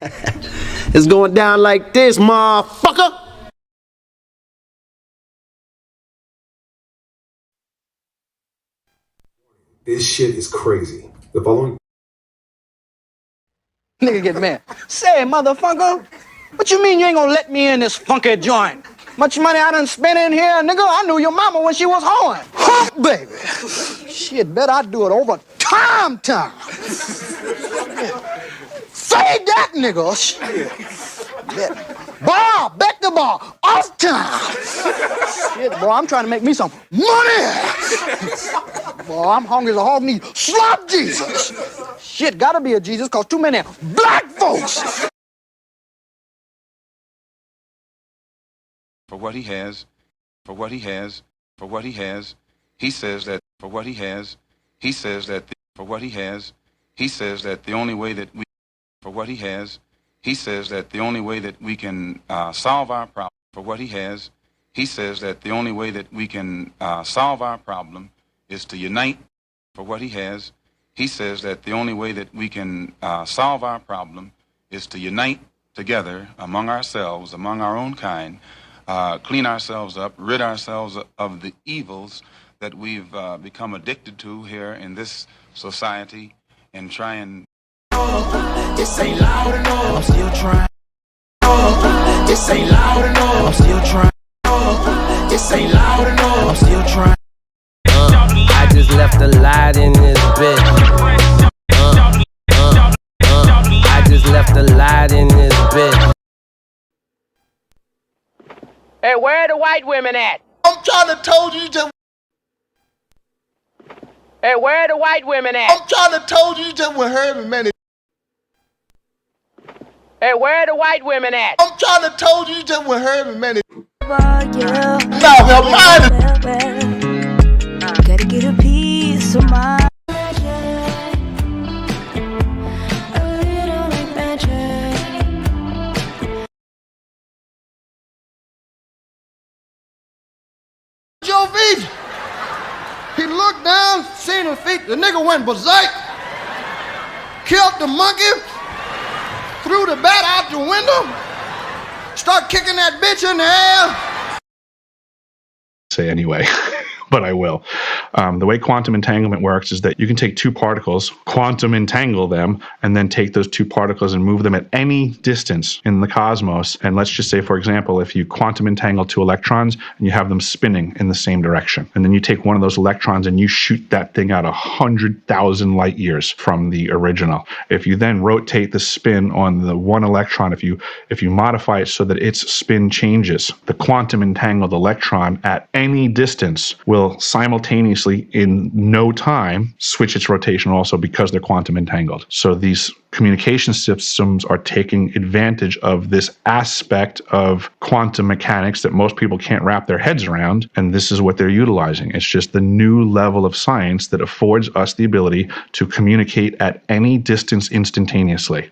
It's going down like this, motherfucker. This shit is crazy. The following Nigga get mad. Say, motherfucker, what you mean you ain't gonna let me in this funky joint? Much money I done spent in here, nigga. I knew your mama when she was hoeing. Huh, baby. Shit, bet I do it over time. Say that, nigga. Shit. Bar, bet the bar, off time. Shit, boy, I'm trying to make me some money. Boy, I'm hungry as a hog needs slop Jesus. Shit, gotta be a Jesus, cause too many black folks. For what he has, for what he has, for what he has, he says that for what he has, he says that for what he has, he says that the only way that we, for what he has, he says that the only way that we can solve our problem, for what he has, he says that the only way that we can solve our problem is to unite. For what he has, he says that the only way that we can solve our problem is to unite together among ourselves, among our own kind, clean ourselves up, rid ourselves of the evils that we've become addicted to here in this society, and try and... This ain't loud enough. I'm still trying. This ain't loud enough. I'm still trying. This ain't loud enough. I'm still trying. I just left a light in this bitch. I just left a light in this bitch. Hey, where are the white women at? I'm trying to told you just. Hey, where are the white women at? I'm trying to told you just with Herbie, man. Hey, where are the white women at? I'm trying to told you just with Herbie, man. Gotta get a piece of my Joe V. He looked down, seen his feet. The nigga went berserk, killed the monkey, threw the bat out the window, start kicking that bitch in the air. Say anyway, but I will. The way quantum entanglement works is that you can take two particles, quantum entangle them, and then take those two particles and move them at any distance in the cosmos. And let's just say, for example, if you quantum entangle two electrons and you have them spinning in the same direction, and then you take one of those electrons and you shoot that thing out 100,000 light years from the original. If you then rotate the spin on the one electron, if you modify it so that its spin changes, the quantum entangled electron at any distance will simultaneously in no time switch its rotation also, because they're quantum entangled. So these communication systems are taking advantage of this aspect of quantum mechanics that most people can't wrap their heads around, and this is what they're utilizing. It's just the new level of science that affords us the ability to communicate at any distance instantaneously.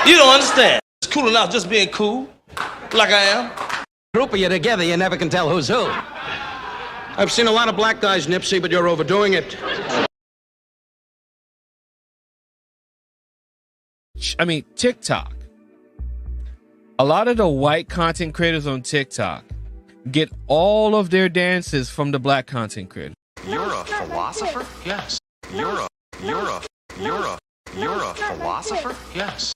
You don't understand. It's cool enough just being cool, like I am. Group of you together, you never can tell who's who. I've seen a lot of black guys, Nipsey, but you're overdoing it. I mean, TikTok. A lot of the white content creators on TikTok get all of their dances from the black content creators. You're a philosopher? Yes. You're a philosopher? Yes.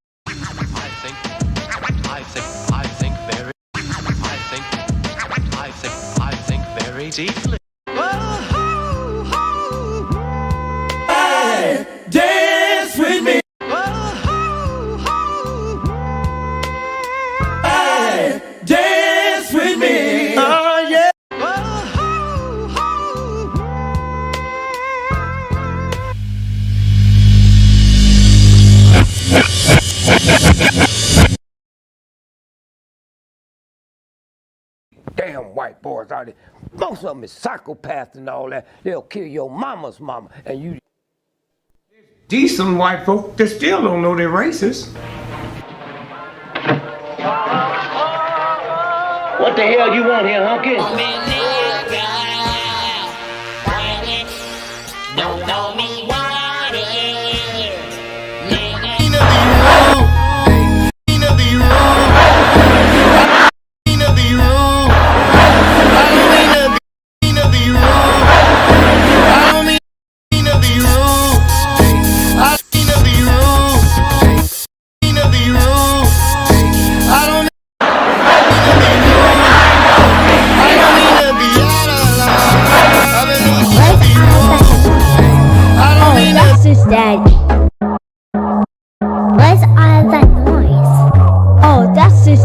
I think very deeply. Hey, dance with me. Hey, dance with me. Oh yeah. Damn white boys out there. Most of them is psychopaths and all that. They'll kill your mama's mama, and you. Decent white folk that still don't know they're racist. What the hell you want here, hunky? Don't know me,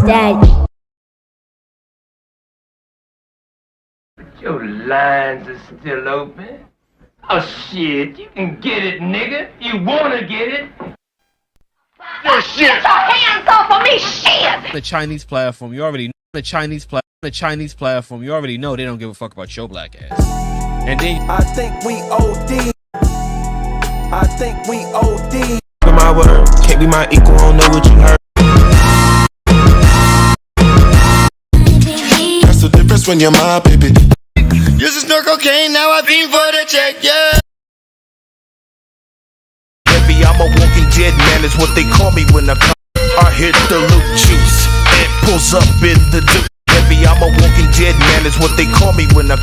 Daddy. Your lines are still open. Oh shit, you can get it, nigga. You wanna get it? Your shit. Get your hands off of me, shit! The Chinese platform, you already know. The Chinese platform, you already know they don't give a fuck about your black ass. And then I think we OD. I think we OD. My word, can't be my equal, don't know what you heard. That's the difference when you're my baby. Used to snort cocaine, now I fiend for the check, yeah. Heavy, I'm a walking dead man, is what they call me when I hit the loot juice. It pulls up in the dude. Heavy, I'm a walking dead man, is what they call me when I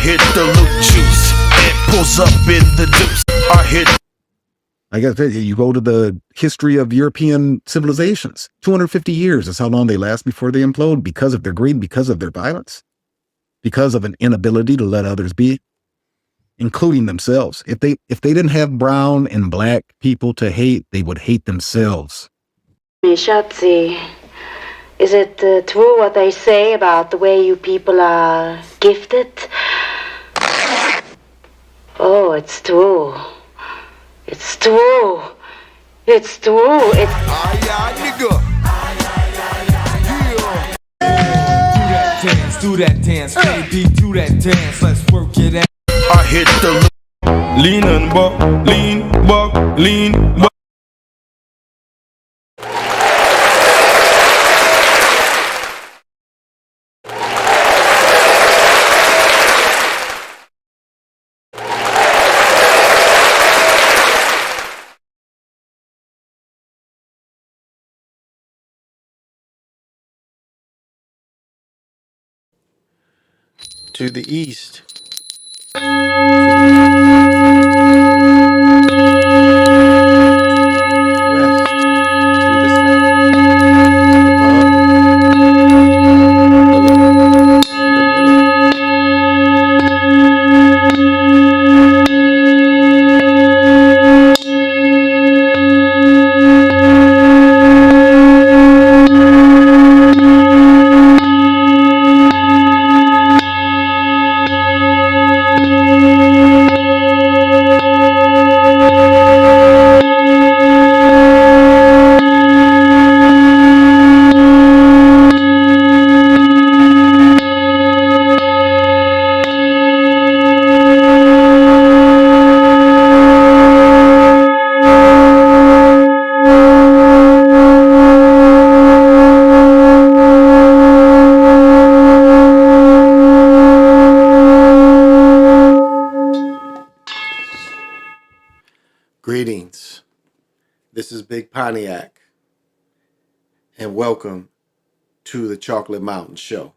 hit the loot juice. It pulls up in the deuce. I hit. I guess you go to the history of European civilizations. 250 years is how long they last before they implode, because of their greed, because of their violence, because of an inability to let others be, including themselves. If they didn't have brown and black people to hate, they would hate themselves. Schatzi, is it true what they say about the way you people are gifted? Oh, it's true. It's true. It's true. It's. Nigga. Do that dance, baby, do that dance. Let's work it out. I hit the lean and buck, lean, buck, lean, buck. To the east. Greetings. This is Big Pontiac, and welcome to the Chocolate Mountain Show.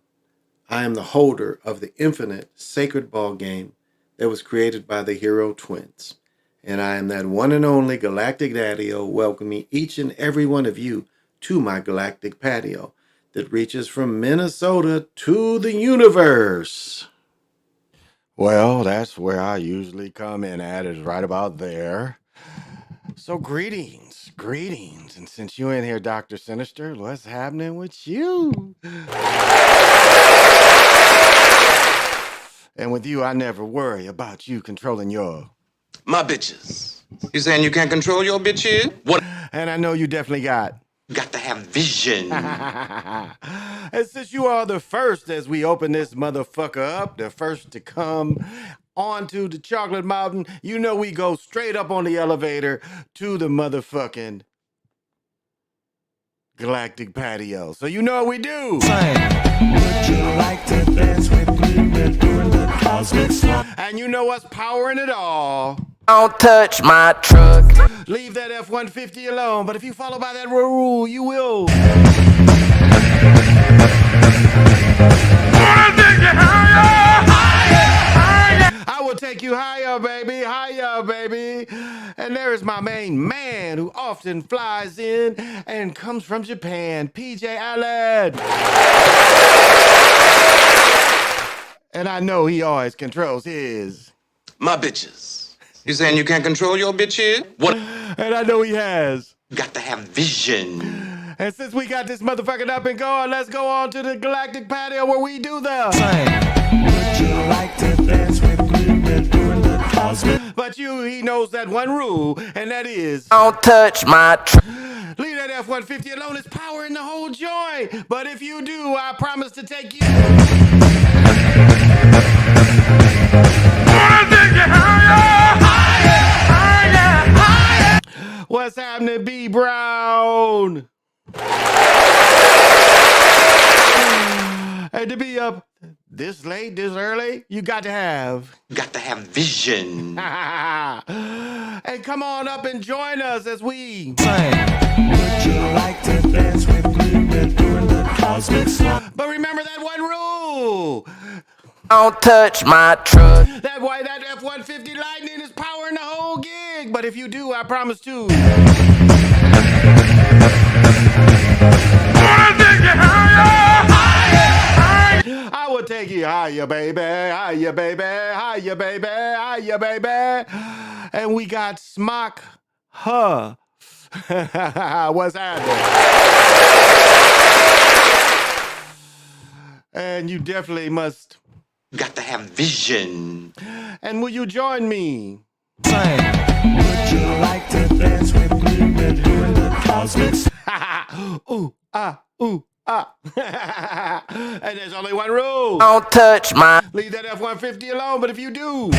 I am the holder of the infinite sacred ball game that was created by the Hero Twins, and I am that one and only Galactic Daddy-O, welcoming each and every one of you to my galactic patio that reaches from Minnesota to the universe. Well, that's where I usually come in at, is right about there. So greetings, and since you in here, Dr. Sinister, what's happening with you? And with you, I never worry about you controlling my bitches. You saying you can't control your bitches? What? And I know you definitely got to have vision. And since you are the first, as we open this motherfucker up, the first to come onto the Chocolate Mountain, you know we go straight up on the elevator to the motherfucking galactic patio. So you know what we do. Would you like to dance with me? We're doing the cosmic slump. And you know what's powering it all? Don't touch my truck. Leave that F-150 alone, but if you follow by that rule, you will. I will take you higher, baby. And there is my main man who often flies in and comes from Japan, PJ Allen. And I know he always controls my bitches. You saying you can't control your bitches? What? And I know he has got to have vision. And since we got this motherfucker up and going, let's go on to the Galactic Patio where we do the Would you like to dance with me? We're doing the cosmic. But he knows that one rule, and that is Don't touch my leave that F-150 alone. It's power in the whole joint. But if you do, I promise to take you. What's happening, B Brown? And to be up this late, this early, you got to have vision. And come on up and join us as we Would you like to dance with me? We're doing the cosmic song. But remember that one rule. Don't touch my truck. That why that F-150 Lightning is powering the whole gig. But if you do, I promise to. I will take you higher, baby, higher, baby, higher, baby, higher, baby. And we got Smock Huh. What's happening? And you definitely must. Got to have vision. And will you join me? Would you like to dance with me? We're doing the cosmic. Ooh, ah, ooh. And there's only one rule. Don't touch my. Leave that F-150 alone, but if you do.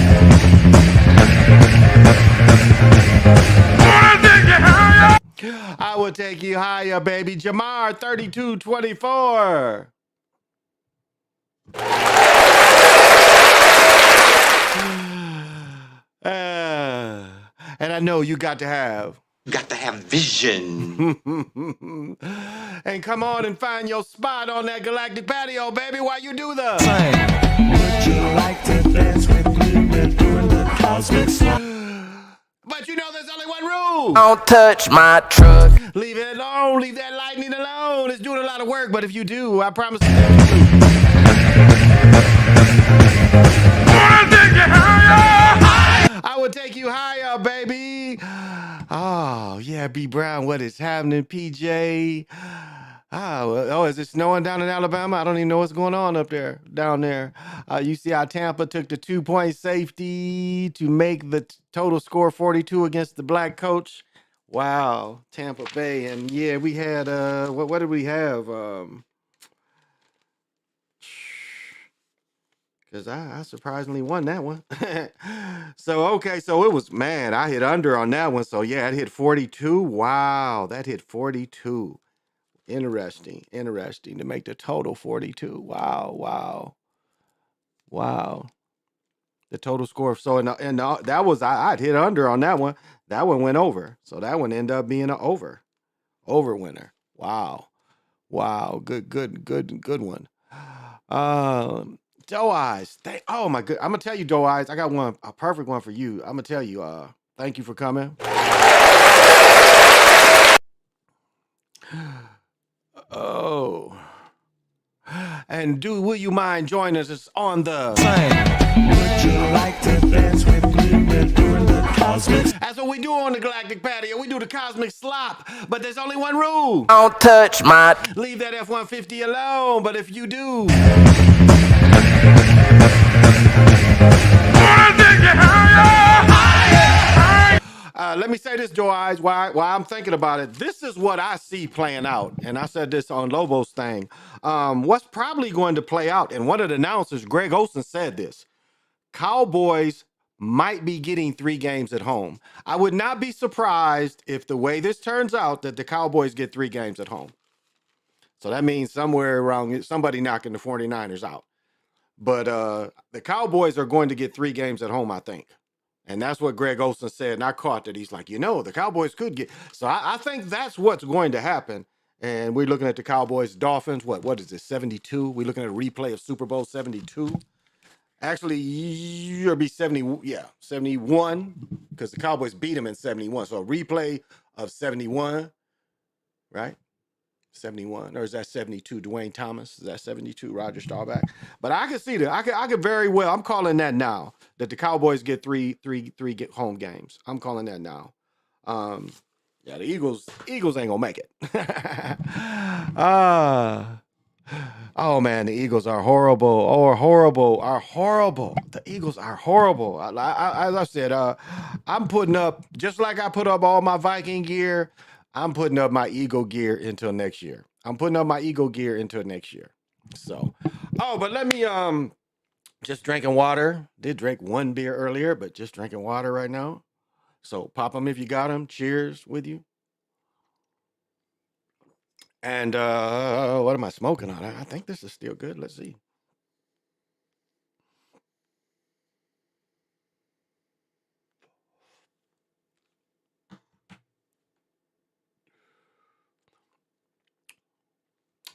I will take you higher, baby. Jamar 3224. And I know you got to have vision. And come on and find your spot on that Galactic Patio, baby, while you do the Would you like to dance with me? We're doing the cosmic song. But you know there's only one rule. Don't touch my truck. Leave it alone. Leave that lightning alone. It's doing a lot of work, but if you do, I promise you. I will take you higher, baby. Oh, yeah, B Brown, what is happening, PJ? Oh, is it snowing down in Alabama? I don't even know what's going on up there, down there. You see how Tampa took the 2-point safety to make the total score 42 against the black coach. Wow, Tampa Bay. And yeah, we had, what did we have? Because I surprisingly won that one. So, okay, so it was, man, I hit under on that one. So, yeah, it hit 42. Wow, that hit 42. Interesting to make the total 42. Wow. The total score. So, and that was, I'd hit under on that one. That one went over. So, that one ended up being an over winner. Wow. Good one. Doe Eyes. Oh my good. I'm gonna tell you, Doe Eyes. I got a perfect one for you. I'm gonna tell you. Thank you for coming. Oh. And will you mind joining us on the Would you like to dance with me? We're doing the cosmic. That's what we do on the Galactic Patio. We do the cosmic slop. But there's only one rule. Don't touch my. Leave that F-150 alone. But if you do. Let me say this, Joe Eyes, while I'm thinking about it. This is what I see playing out. And I said this on Lobo's thing. What's probably going to play out, and one of the announcers, Greg Olson, said this. Cowboys might be getting 3 games at home. I would not be surprised if the way this turns out that the Cowboys get 3 games at home. So that means somewhere around somebody knocking the 49ers out. But the Cowboys are going to get 3 games at home, I think. And that's what Greg Olson said. And I caught that. He's like, the Cowboys could get. So I think that's what's going to happen. And we're looking at the Cowboys, Dolphins. What is this, 72? We're looking at a replay of Super Bowl 72. Actually, it'll be 71. Because the Cowboys beat them in 71. So a replay of 71, right? 71, or is that 72? Dwayne Thomas, is that 72? Roger Staubach. But I can see that. I could very well. I'm calling that now that the Cowboys get three home games. I'm calling that now. Yeah, the Eagles ain't gonna make it. Oh man, the Eagles are horrible. The Eagles are horrible. As I said, I'm putting up, just like I put up all my Viking gear, I'm putting up my Eagle gear until next year. So, oh, but let me just drinking water. Did drink one beer earlier, but just drinking water right now. So pop them if you got them. Cheers with you. And what am I smoking on? I think this is still good. Let's see.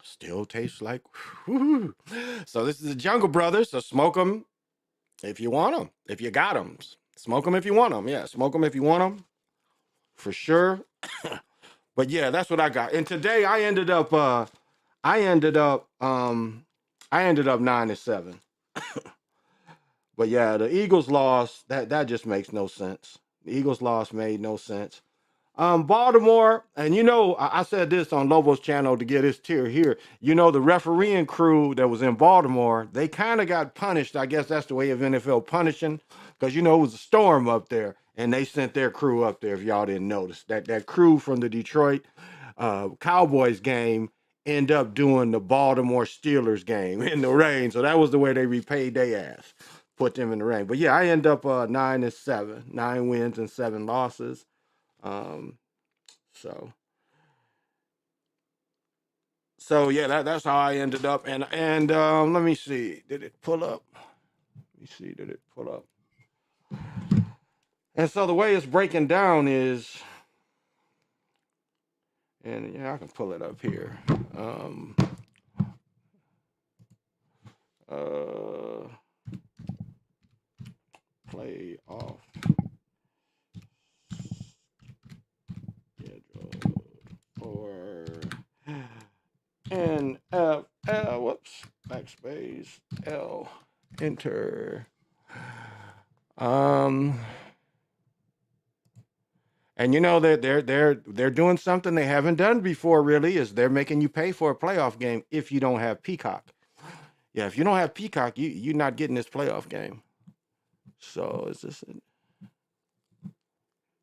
Still tastes like. Woo. So this is the Jungle Brothers. So smoke them if you want them. If you got them, smoke them if you want them. Yeah, smoke them if you want them, for sure. But yeah, that's what I got. And today I ended up 9-7. But yeah, the Eagles lost. That just makes no sense. The Eagles loss made no sense. Baltimore, and I said this on Lobo's channel to get his tier here. The refereeing crew that was in Baltimore, they kind of got punished. I guess that's the way of NFL punishing, because it was a storm up there, and they sent their crew up there. If y'all didn't notice, that crew from the Detroit Cowboys game end up doing the Baltimore Steelers game in the rain. So that was the way they repaid their ass, put them in the rain. But yeah, I end up 9-7, 9 wins and 7 losses. So yeah, that's how I ended up. And let me see, did it pull up? And so the way it's breaking down is, and yeah, I can pull it up here. Playoff schedule for NFL. Whoops, backspace L, enter. And they're doing something they haven't done before. Really, is they're making you pay for a playoff game if you don't have Peacock. Yeah, if you don't have Peacock, you're not getting this playoff game. So is this it?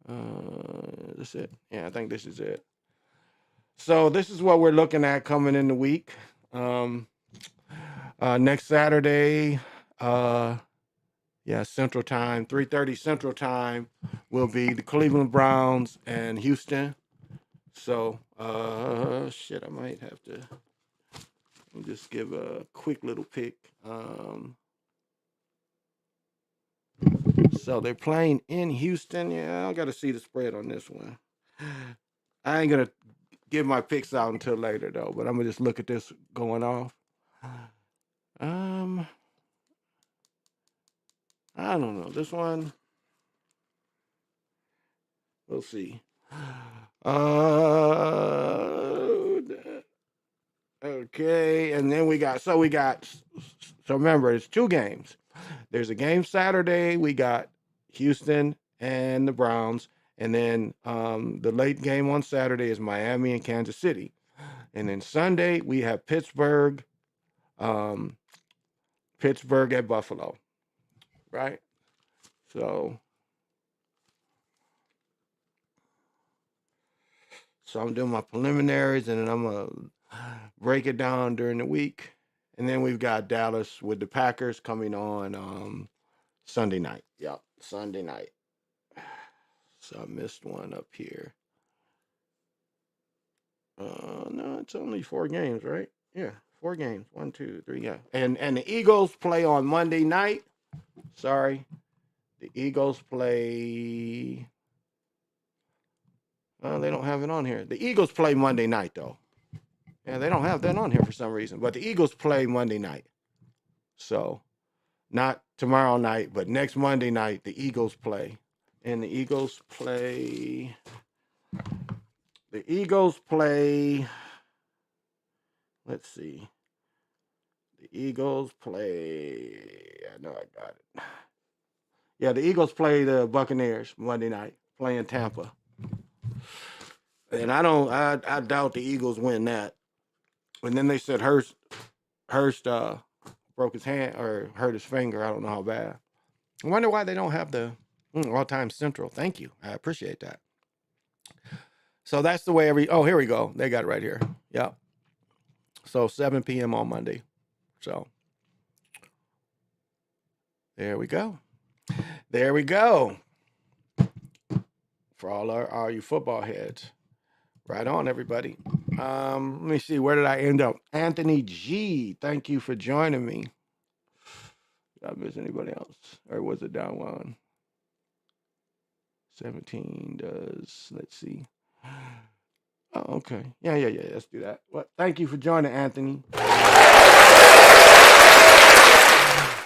Is this it? Yeah, I think this is it. So this is what we're looking at coming in the week. Next Saturday, Central Time, 3:30 Central Time, will be the Cleveland Browns and Houston. So, I might have to just give a quick little pick. So they're playing in Houston. Yeah, I got to see the spread on this one. I ain't gonna give my picks out until later though, but I'm gonna just look at this going off. I don't know. This one, we'll see. Okay, and then we got remember, it's 2 games. There's a game Saturday. We got Houston and the Browns, and then the late game on Saturday is Miami and Kansas City, and then Sunday we have Pittsburgh at Buffalo, right? So I'm doing my preliminaries, and then I'm gonna break it down during the week, and then we've got Dallas with the Packers coming on Sunday night. Yep, Sunday night. So I missed one up here. No, it's only 4 games, right? Yeah, 4 games. 1, 2, 3, yeah. And the Eagles play on Monday night. Sorry, the Eagles play. They don't have it on here. The Eagles play Monday night though. Yeah, they don't have that on here for some reason. But the Eagles play Monday night. So not tomorrow night, but next Monday night, the Eagles play. And the Eagles play. Let's see. The Eagles play. I know I got it. Yeah, the Eagles play the Buccaneers Monday night, playing Tampa. And I doubt the Eagles win that. And then they said Hurst broke his hand or hurt his finger. I don't know how bad. I wonder why they don't have the all-time central. Thank you. I appreciate that. So that's the way here we go. They got it right here. Yep. So 7 p.m. on Monday. So there we go. There we go. For all you football heads. Right on, everybody. Let me see. Where did I end up? Anthony G. Thank you for joining me. Did I miss anybody else? Or was it down one? 17 does, let's see. Oh, okay. Yeah. Let's do that. Well, thank you for joining, Anthony.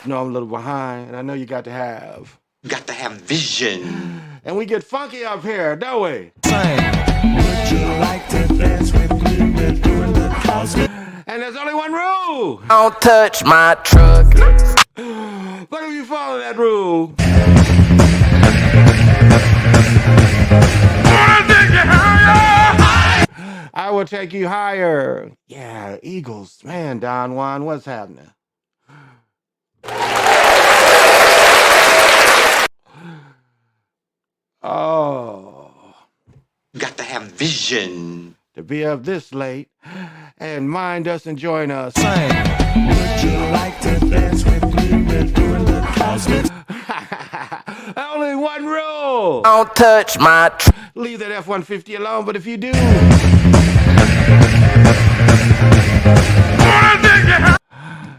No, I'm a little behind, and I know you got to have vision. And we get funky up here, don't we? Would you like to dance with me? We're doing the cosmic. And there's only one rule. Don't touch my truck. But if you follow that rule, I will take you higher. Yeah, Eagles. Man, Don Juan, what's happening? Oh. Got to have vision. To be up this late and mind us and join us. Would you like to dance with me? We're doing the cosmic. Only one rule. Don't touch my Leave that F-150 alone, but if you do...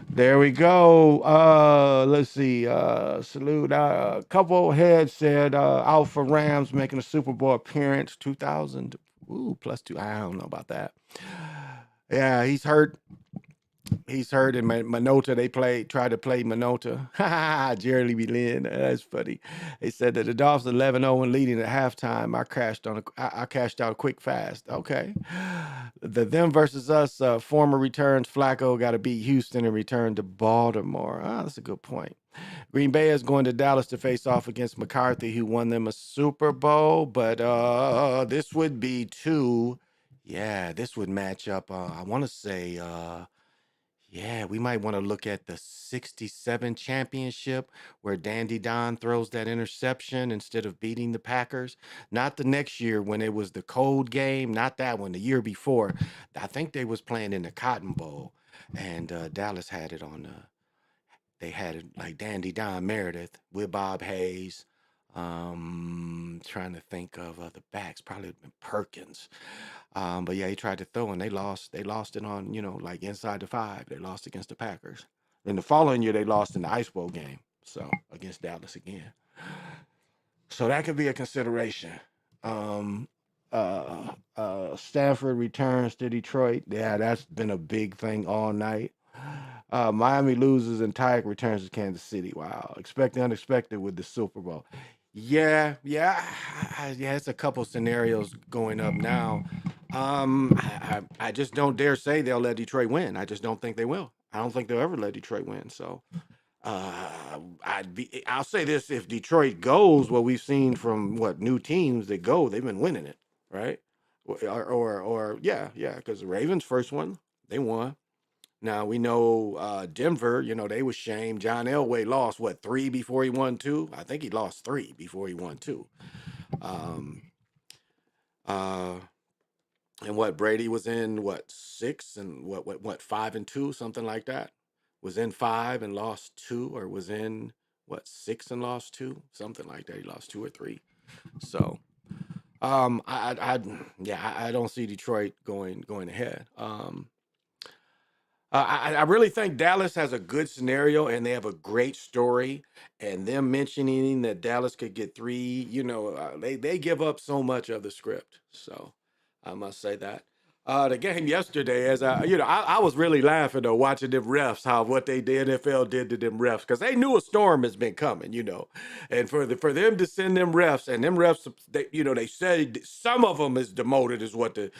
There we go. Let's see. Salute. A couple heads said Alpha Rams making a Super Bowl appearance. 2000. Ooh, +2. I don't know about that. Yeah, he's hurt. He's hurt. And Minota, tried to play Minota. Jerry Lee Lynn. That's funny. They said that the Dolphins 11-0 and leading at halftime. I cashed out quick fast. Okay. The them versus us, former returns. Flacco got to beat Houston and return to Baltimore. That's a good point. Green Bay is going to Dallas to face off against McCarthy, who won them a Super Bowl. But this would be two. Yeah, this would match up. I want to say... yeah, we might want to look at the 67 championship where Dandy Don throws that interception instead of beating the Packers. Not the next year when it was the cold game, not that one, the year before. I think they was playing in the Cotton Bowl, and Dallas had it on they had it like Dandy Don Meredith with Bob Hayes. Trying to think of the backs, probably been Perkins. But yeah, he tried to throw and they lost. They lost it on, like inside the 5. They lost against the Packers. Then the following year, they lost in the Ice Bowl game. So against Dallas again. So that could be a consideration. Stanford returns to Detroit. Yeah, that's been a big thing all night. Miami loses and Tyke returns to Kansas City. Wow. Expect the unexpected with the Super Bowl. Yeah. It's a couple scenarios going up now. I just don't dare say they'll let Detroit win. I just don't think they will. I don't think they'll ever let Detroit win. So I'll say this: if Detroit goes, what we've seen from new teams that go, they've been winning it, right? Or yeah, because the Ravens first one they won. Now we know Denver, they was shamed. John Elway lost 3 before he won 2? I think he lost 3 before he won 2. And Brady was in 6 and what 5 and 2, something like that. Was in 5 and lost 2, or was in 6 and lost 2, something like that. He lost 2 or 3. So I don't see Detroit going ahead. I really think Dallas has a good scenario and they have a great story. And them mentioning that Dallas could get 3, they give up so much of the script. So I must say that. The game yesterday, as I was really laughing though, watching them refs, what the NFL did to them refs, because they knew a storm has been coming, and for them to send them refs, and them refs, they said some of them is demoted, is what the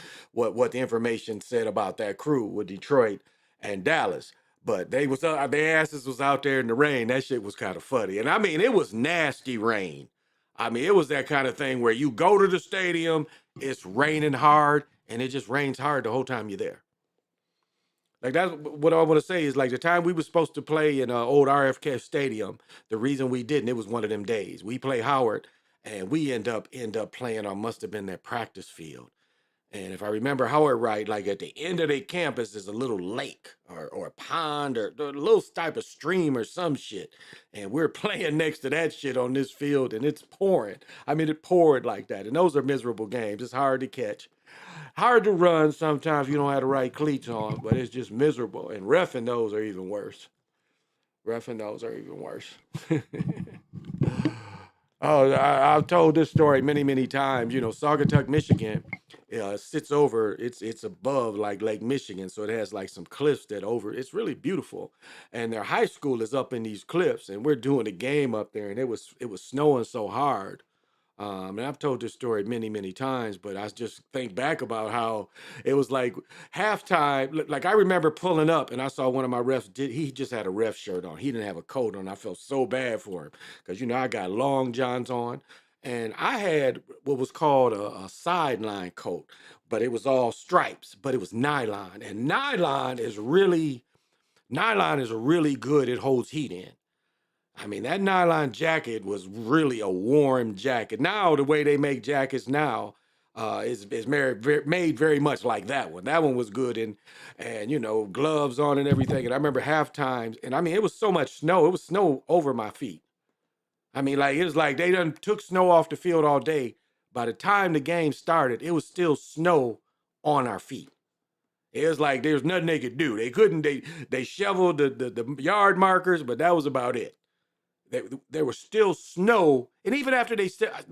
information said about that crew with Detroit and Dallas. But their asses was out there in the rain. That shit was kind of funny, and I mean it was nasty rain. I mean, it was that kind of thing where you go to the stadium, it's raining hard, and it just rains hard the whole time you're there. Like that's what I want to say is like the time we were supposed to play in old RFK Stadium, the reason we didn't, it was one of them days. We play Howard, and we end up playing on must have been that practice field. And if I remember Howard right, like at the end of the campus is a little lake or a pond or a little type of stream or some shit. And we're playing next to that shit on this field and it's pouring. I mean, it poured like that. And those are miserable games. It's hard to catch. Hard to run sometimes you don't have the right cleats on, but it's just miserable. And reffing those are even worse. Reffing those are even worse. Oh, I've told this story many, many times. You know, Saugatuck, Michigan, sits over. It's above like Lake Michigan, so it has like some cliffs that over. It's really beautiful, and their high school is up in these cliffs, and we're doing a game up there, and it was snowing so hard. And I've told this story many, many times, but I just think back about how it was like halftime. Like I remember pulling up and I saw one of my refs he just had a ref shirt on. He didn't have a coat on. I felt so bad for him because, I got long johns on and I had what was called a sideline coat, but it was all stripes, but it was nylon. And nylon is really good. It holds heat in. I mean, that nylon jacket was really a warm jacket. Now, the way they make jackets now made very much like that one. That one was good and gloves on and everything. And I remember half times, and I mean, it was so much snow. It was snow over my feet. I mean, like it was like they done took snow off the field all day. By the time the game started, it was still snow on our feet. It was like there's nothing they could do. They couldn't. They shoveled the yard markers, but that was about it. There was still snow, and even after they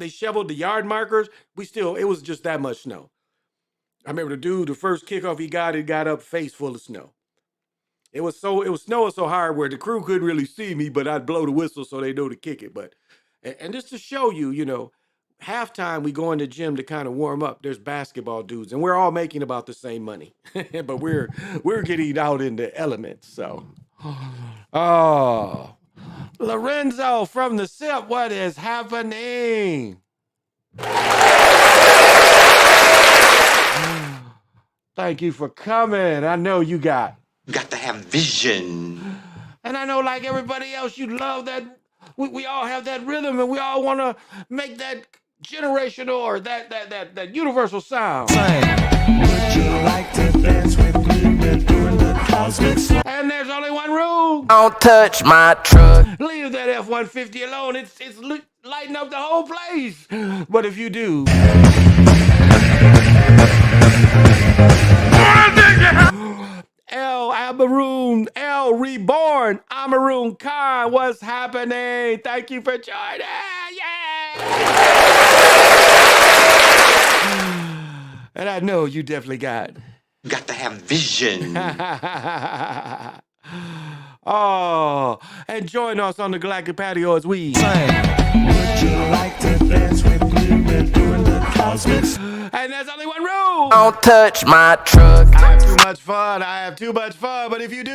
shoveled the yard markers, it was just that much snow. I remember the first kickoff he got up face full of snow. It was snowing so hard where the crew couldn't really see me, but I'd blow the whistle so they know to kick it. But and just to show you, halftime we go in the gym to kind of warm up. There's basketball dudes, and we're all making about the same money, but we're getting out in the elements. So, oh. Lorenzo from the SIP, what is happening? Thank you for coming. I know you got to have vision. And I know like everybody else, you love that. We all have that rhythm and we all want to make that generational or that universal sound. Would you like to dance with me? We're doing the cosmic slide. And there's only one rule. Don't touch my truck. Leave that F-150 alone. It's lighting up the whole place. But if you do, El Amaroon, El Reborn, Amaroon Khan, what's happening? Thank you for joining. Yeah. And I know you definitely got to have vision. Oh, and join us on the Galactic Patio as we sing. Would you like to dance with me? We're doing the cosmic. And there's only one rule. Don't touch my truck. I have too much fun. I have too much fun. But if you do,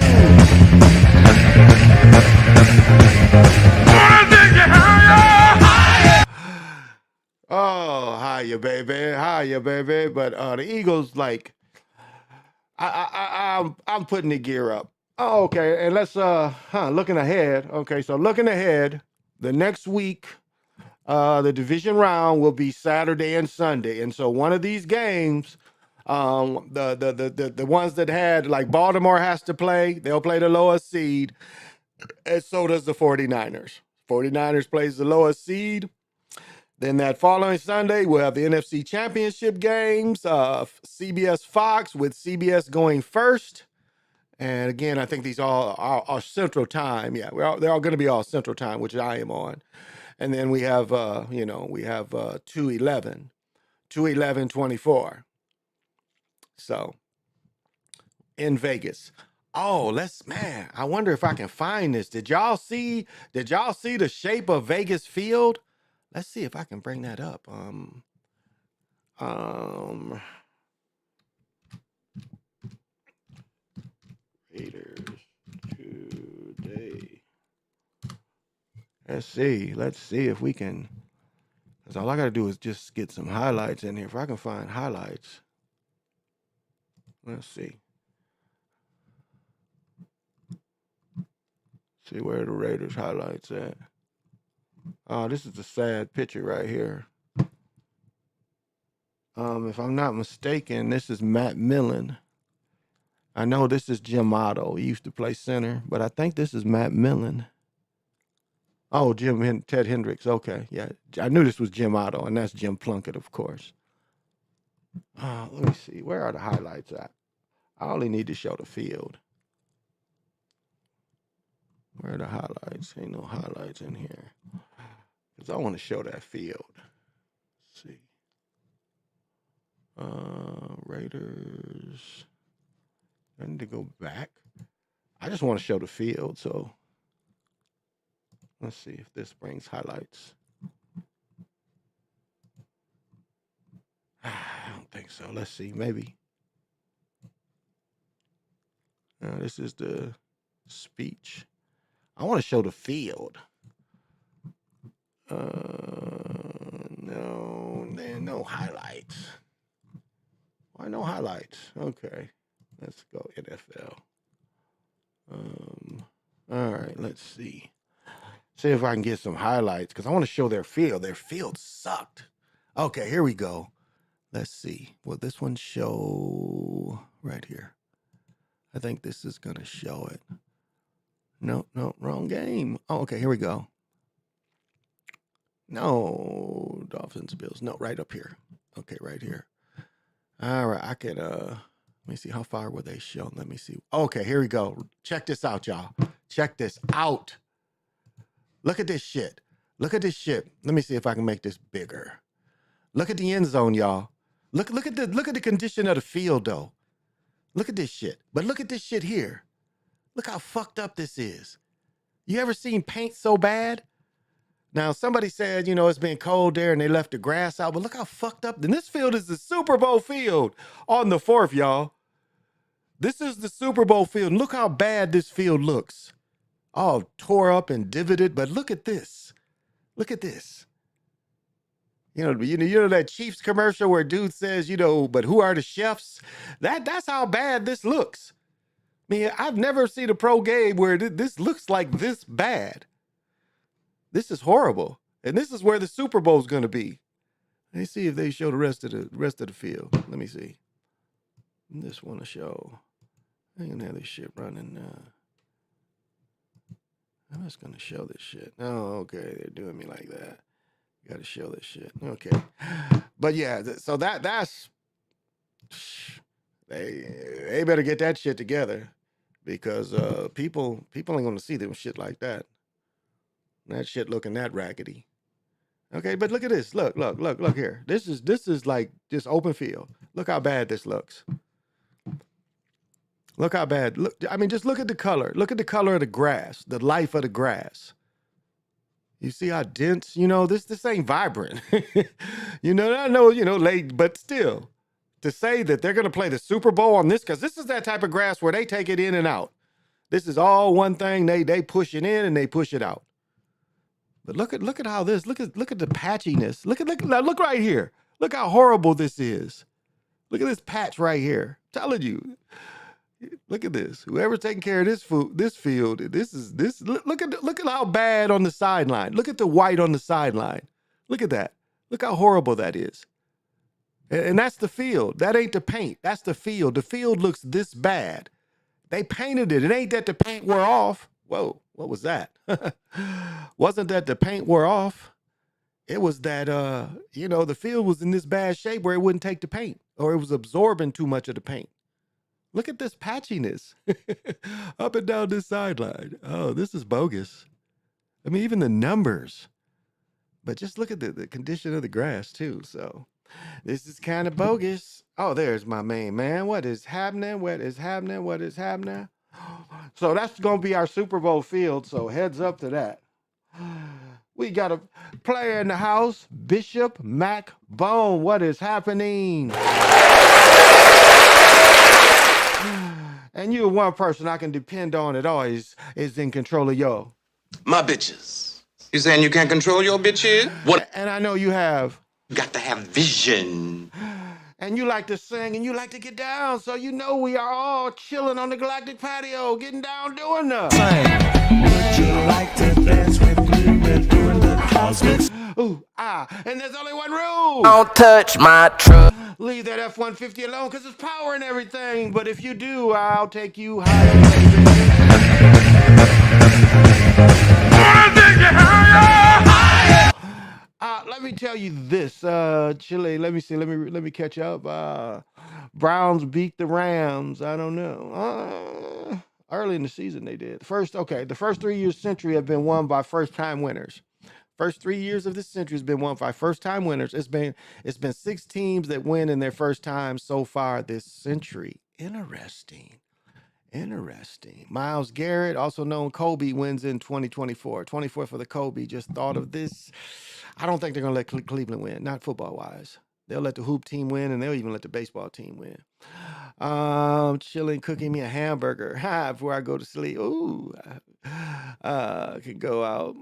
oh, hiya, baby, hiya, baby. But the Eagles, like, I'm putting the gear up. Oh, okay, and let's looking ahead. Okay, so looking ahead, the next week, the division round will be Saturday and Sunday, and so one of these games, the ones that had like Baltimore has to play, they'll play the lowest seed, and so does the 49ers. 49ers plays the lowest seed. Then that following Sunday, we'll have the NFC Championship games, CBS Fox with CBS going first. And again, I think these all are Central Time. Yeah, they're all going to be all Central Time, which I am on. And then we have, 2/11/24. So in Vegas. Oh, I wonder if I can find this. Did y'all see the shape of Vegas Field? Let's see if I can bring that up. Raiders today. Let's see if we can Because all I got to do is just get some highlights in here. If I can find highlights. Let's see. See where the Raiders highlights at. Oh, this is a sad picture right here. If I'm not mistaken, this is Matt Millen. I know this is Jim Otto. He used to play center, but I think this is Matt Millen. Oh, Ted Hendricks. Okay, yeah. I knew this was Jim Otto, and that's Jim Plunkett, of course. Let me see. Where are the highlights at? I only need to show the field. Where are the highlights? Ain't no highlights in here. Because I want to show that field. Let's see. Raiders. I need to go back. I just want to show the field, so let's see if this brings highlights. I don't think so. Let's see, maybe. This is the speech. I want to show the field. No highlights. Why no highlights? Okay, let's go NFL. All right, let's see. See if I can get some highlights because I want to show their field. Their field sucked. Okay, here we go. Let's see. Will this one show right here? I think this is going to show it. No, wrong game. Oh, okay, here we go. No, Dolphins, Bills. No, right up here. Okay, right here. All right, I could, let me see. How far were they shown? Let me see. Okay, here we go. Check this out, y'all. Check this out. Look at this shit. Look at this shit. Let me see if I can make this bigger. Look at the end zone, y'all. Look at the condition of the field, though. Look at this shit. But look at this shit here. Look how fucked up this is. You ever seen paint so bad? Now, somebody said, it's been cold there and they left the grass out, but look how fucked up. And this field is the Super Bowl field on the 4th, y'all. This is the Super Bowl field. And look how bad this field looks. All tore up and divoted, but look at this. Look at this. You know that Chiefs commercial where dude says, but who are the chefs? That's how bad this looks. I mean, I've never seen a pro game where this looks like this bad. This is horrible. And this is where the Super Bowl is going to be. Let me see if they show the rest of the field. Let me see. I just want to show. I ain't gonna have this shit running. I'm just gonna show this shit. Oh, okay. They're doing me like that. Got to show this shit. Okay. But yeah, so that's they better get that shit together because people ain't gonna see them shit like that. That shit looking that raggedy. Okay, but look at this. Look here. This is like just open field. Look how bad this looks. Look how bad. Look, I mean, just look at the color. Look at the color of the grass, the life of the grass. You see how dense, this ain't vibrant. I know, late, but still, to say that they're going to play the Super Bowl on this, because this is that type of grass where they take it in and out. This is all one thing. They push it in and they push it out. But look at how this, look at the patchiness. Look right here. Look how horrible this is. Look at this patch right here. I'm telling you. Look at this. Whoever's taking care of this field, look at how bad on the sideline. Look at the white on the sideline. Look at that. Look how horrible that is. And that's the field. That ain't the paint. That's the field. The field looks this bad. They painted it. It ain't that the paint wore off. Whoa, what was that? Wasn't that the paint wore off? It was that, the field was in this bad shape where it wouldn't take the paint or it was absorbing too much of the paint. Look at this patchiness up and down this sideline. Oh, this is bogus. I mean, even the numbers. But just look at the condition of the grass, too. So this is kind of bogus. Oh, there's my main man. What is happening? What is happening? What is happening? So that's going to be our Super Bowl field. So heads up to that. We got a player in the house, Bishop Mac Bone. What is happening? And you're one person I can depend on at always is in control of your. My bitches. You saying you can't control your bitches? What? And I know you have. You got to have vision. And you like to sing and you like to get down. So you know we are all chilling on the galactic patio, getting down, doing the Would you like to dance with me? We're doing the cosmic. ooh, and there's only one rule. Don't touch my truck. Leave that F-150 alone because it's power and everything. But if you do, I'll take you higher, let me tell you this, Chile. Let me see. Let me catch up. Browns beat the Rams. I don't know. Early in the season they did. The first 3 years century have been won by first-time winners. First 3 years of this century has been won by first-time winners. It's been 6 teams that win in their first time so far this century. Interesting. Myles Garrett, also known Kobe, wins in 2024. 24 for the Kobe. Just thought of this. I don't think they're going to let Cleveland win, not football-wise. They'll let the hoop team win, and they'll even let the baseball team win. Chilling, cooking me a hamburger before I go to sleep. Ooh, can go out.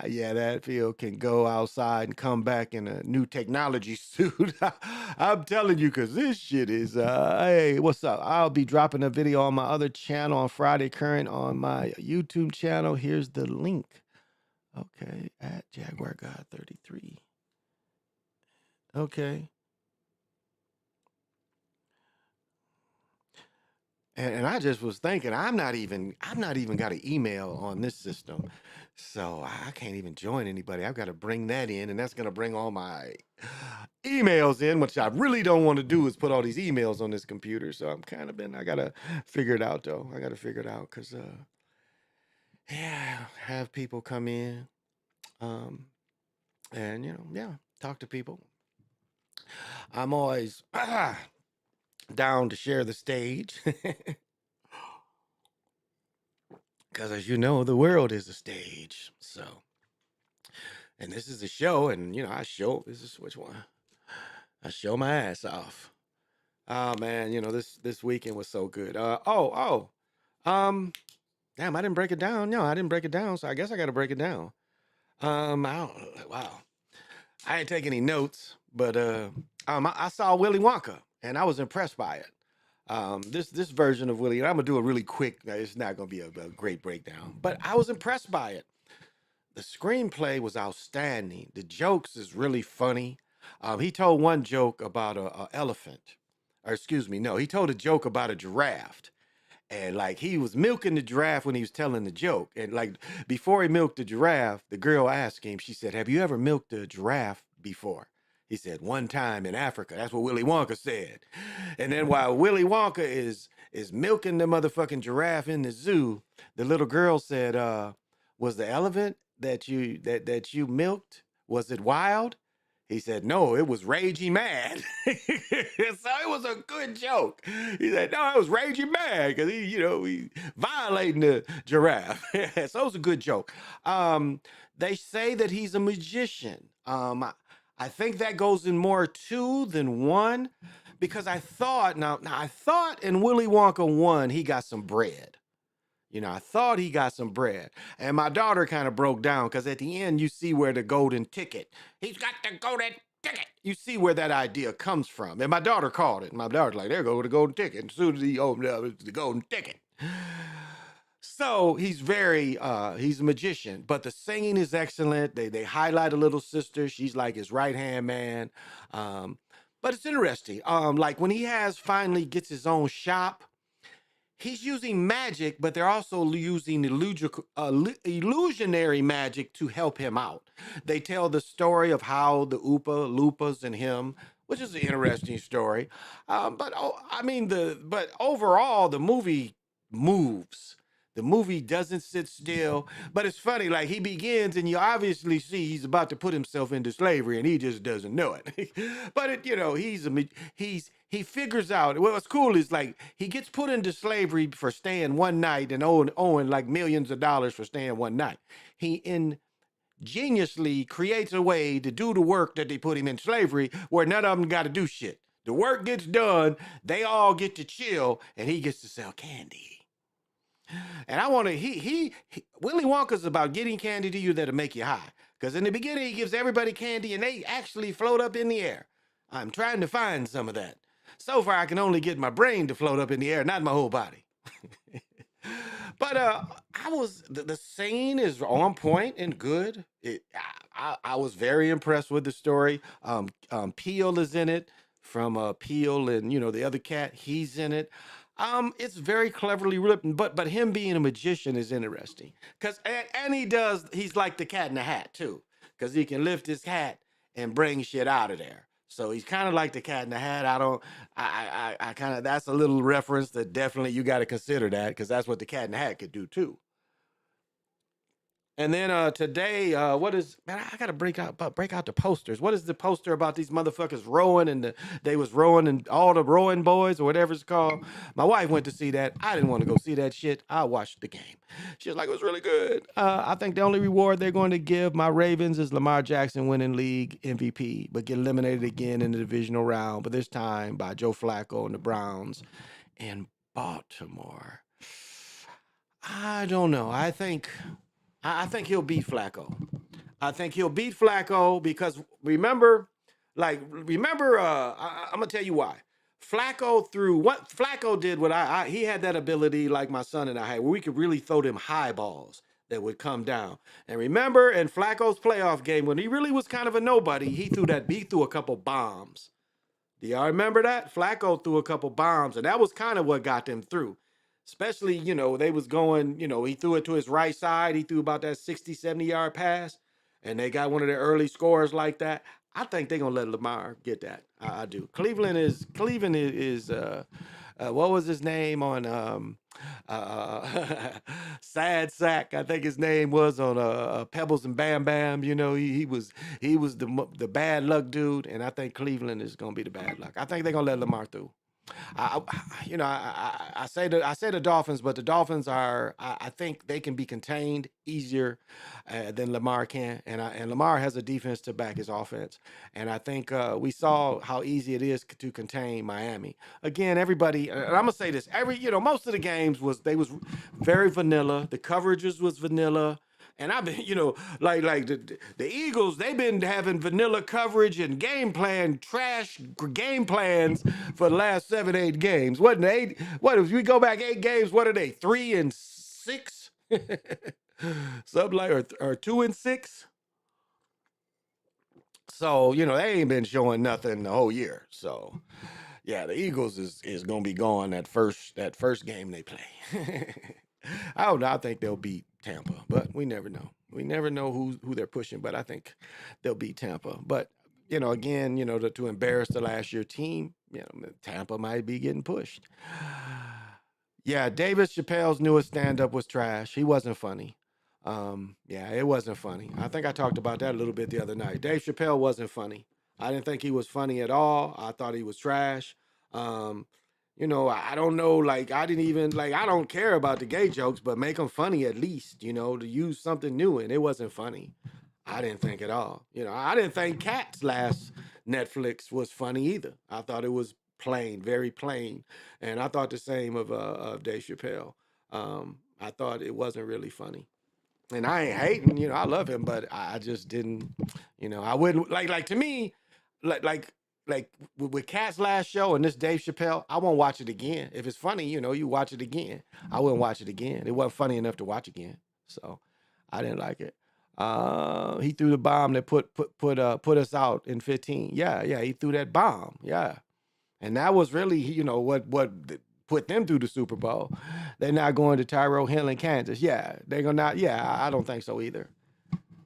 Yeah, that Phil can go outside and come back in a new technology suit. I'm telling you, because this shit is, hey, what's up? I'll be dropping a video on my other channel on Friday Current on my YouTube channel. Here's the link. Okay, at Jaguar God 33. Okay. And I just was thinking, I'm not even got an email on this system. So I can't even join anybody. I've got to bring that in, and that's going to bring all my emails in, which I really don't want to do is put all these emails on this computer. So I got to figure it out though. I got to figure it out because, yeah, have people come in, and talk to people. I'm always down to share the stage. Because as you know, the world is a stage. So, and this is a show, and this is which one? I show my ass off. Oh man, this weekend was so good. Damn, I didn't break it down. No, I didn't break it down, so I guess I got to break it down. Wow, I didn't take any notes, but I saw Willy Wonka, and I was impressed by it. This version of Willy, and I'm gonna do it really quick. It's not gonna be a great breakdown, but I was impressed by it. The screenplay was outstanding. The jokes is really funny. He told one joke about a elephant, or excuse me, no, he told a joke about a giraffe. And like he was milking the giraffe when he was telling the joke. And like before he milked the giraffe, the girl asked him, she said, "Have you ever milked a giraffe before?" He said, "One time in Africa." That's what Willy Wonka said. And then while Willy Wonka is milking the motherfucking giraffe in the zoo, the little girl said, "Was the elephant that you milked, was it wild?" He said, "No, it was raging mad." So it was a good joke. He said, "No, it was raging mad because he violating the giraffe." So it was a good joke. They say that he's a magician. I think that goes in more two than one because I thought in Willy Wonka 1, he got some bread. I thought he got some bread. And my daughter kind of broke down because at the end, you see where the golden ticket. He's got the golden ticket. You see where that idea comes from. And my daughter called it. My daughter's like, there go the golden ticket. And as soon as he opened up, it's the golden ticket. So he's he's a magician. But the singing is excellent. They highlight a little sister. She's like his right-hand man. But it's interesting. Like when he finally gets his own shop, he's using magic, but they're also using illusionary magic to help him out. They tell the story of how the Oopa Loopas and him, which is an interesting story. But overall, the movie moves. The movie doesn't sit still, but it's funny. Like he begins, and you obviously see he's about to put himself into slavery, and he just doesn't know it. But he figures out. What's cool is like he gets put into slavery for staying one night and owing like millions of dollars for staying one night. He ingeniously creates a way to do the work that they put him in slavery, where none of them got to do shit. The work gets done, they all get to chill, and he gets to sell candy. And I want to, Willy Wonka's about getting candy to you that'll make you high. Because in the beginning, he gives everybody candy and they actually float up in the air. I'm trying to find some of that. So far, I can only get my brain to float up in the air, not my whole body. But the scene is on point and good. I was very impressed with the story. Peel is in it from Peel and the other cat. He's in it. It's very cleverly written, but him being a magician is interesting because and he's like the Cat in the Hat too because he can lift his hat and bring shit out of there. So he's kind of like the Cat in the Hat. I kind of, that's a little reference that definitely you got to consider that because that's what the Cat in the Hat could do too. And then today, what is, man? I gotta break out the posters. What is the poster about these motherfuckers rowing and they was rowing and all the rowing boys or whatever it's called? My wife went to see that. I didn't want to go see that shit. I watched the game. She was like, it was really good. I think the only reward they're going to give my Ravens is Lamar Jackson winning league MVP, but get eliminated again in the divisional round. But this time by Joe Flacco and the Browns in Baltimore. I don't know. I think he'll beat Flacco. I think he'll beat Flacco because remember, I'm gonna tell you why. Flacco threw what Flacco did. He had that ability, like my son and I had, where we could really throw them high balls that would come down. And remember, in Flacco's playoff game, when he really was kind of a nobody, he threw a couple bombs. Do y'all remember that? Flacco threw a couple bombs, and that was kind of what got them through. Especially, they was going, he threw it to his right side. He threw about that 60, 70-yard pass, and they got one of their early scores like that. I think they're going to let Lamar get that. I do. Cleveland is what was his name on Sad Sack? I think his name was on Pebbles and Bam Bam. He was the bad luck dude, and I think Cleveland is going to be the bad luck. I think they're going to let Lamar through. I say the Dolphins, but the Dolphins are. I think they can be contained easier than Lamar can, and Lamar has a defense to back his offense. And I think we saw how easy it is to contain Miami. Again, everybody. And I'm gonna say this: most of the games was very vanilla. The coverages was vanilla. And I've been, like the Eagles, they've been having vanilla coverage and game plan, trash game plans for the last 7, 8 games. What if we go back 8 games, what are they, 3-6? Something like, or 2-6? So, they ain't been showing nothing the whole year. So, yeah, the Eagles is going to be gone that first game they play. I don't know. I think they'll beat Tampa, but we never know. We never know who they're pushing, but I think they'll beat Tampa. But, again, to embarrass the last year team, Tampa might be getting pushed. Yeah, David Chappelle's newest stand-up was trash. He wasn't funny. It wasn't funny. I think I talked about that a little bit the other night. Dave Chappelle wasn't funny. I didn't think he was funny at all. I thought he was trash. I don't know, like, I don't care about the gay jokes, but make them funny at least, to use something new, and it wasn't funny. I didn't think at all. I didn't think Cats last Netflix was funny either. I thought it was plain, very plain, and I thought the same of Dave Chappelle. I thought it wasn't really funny. And I ain't hating, I love him, but I just didn't, I wouldn't like to me, like with Cat's last show and this Dave Chappelle, I won't watch it again. If it's funny, you watch it again. I wouldn't watch it again. It wasn't funny enough to watch again. So I didn't like it. He threw the bomb that put us out in 15. Yeah, he threw that bomb. Yeah. And that was really, what put them through the Super Bowl. They're not going to Tyrell Hill in Kansas. Yeah, they're gonna not. Yeah, I don't think so either.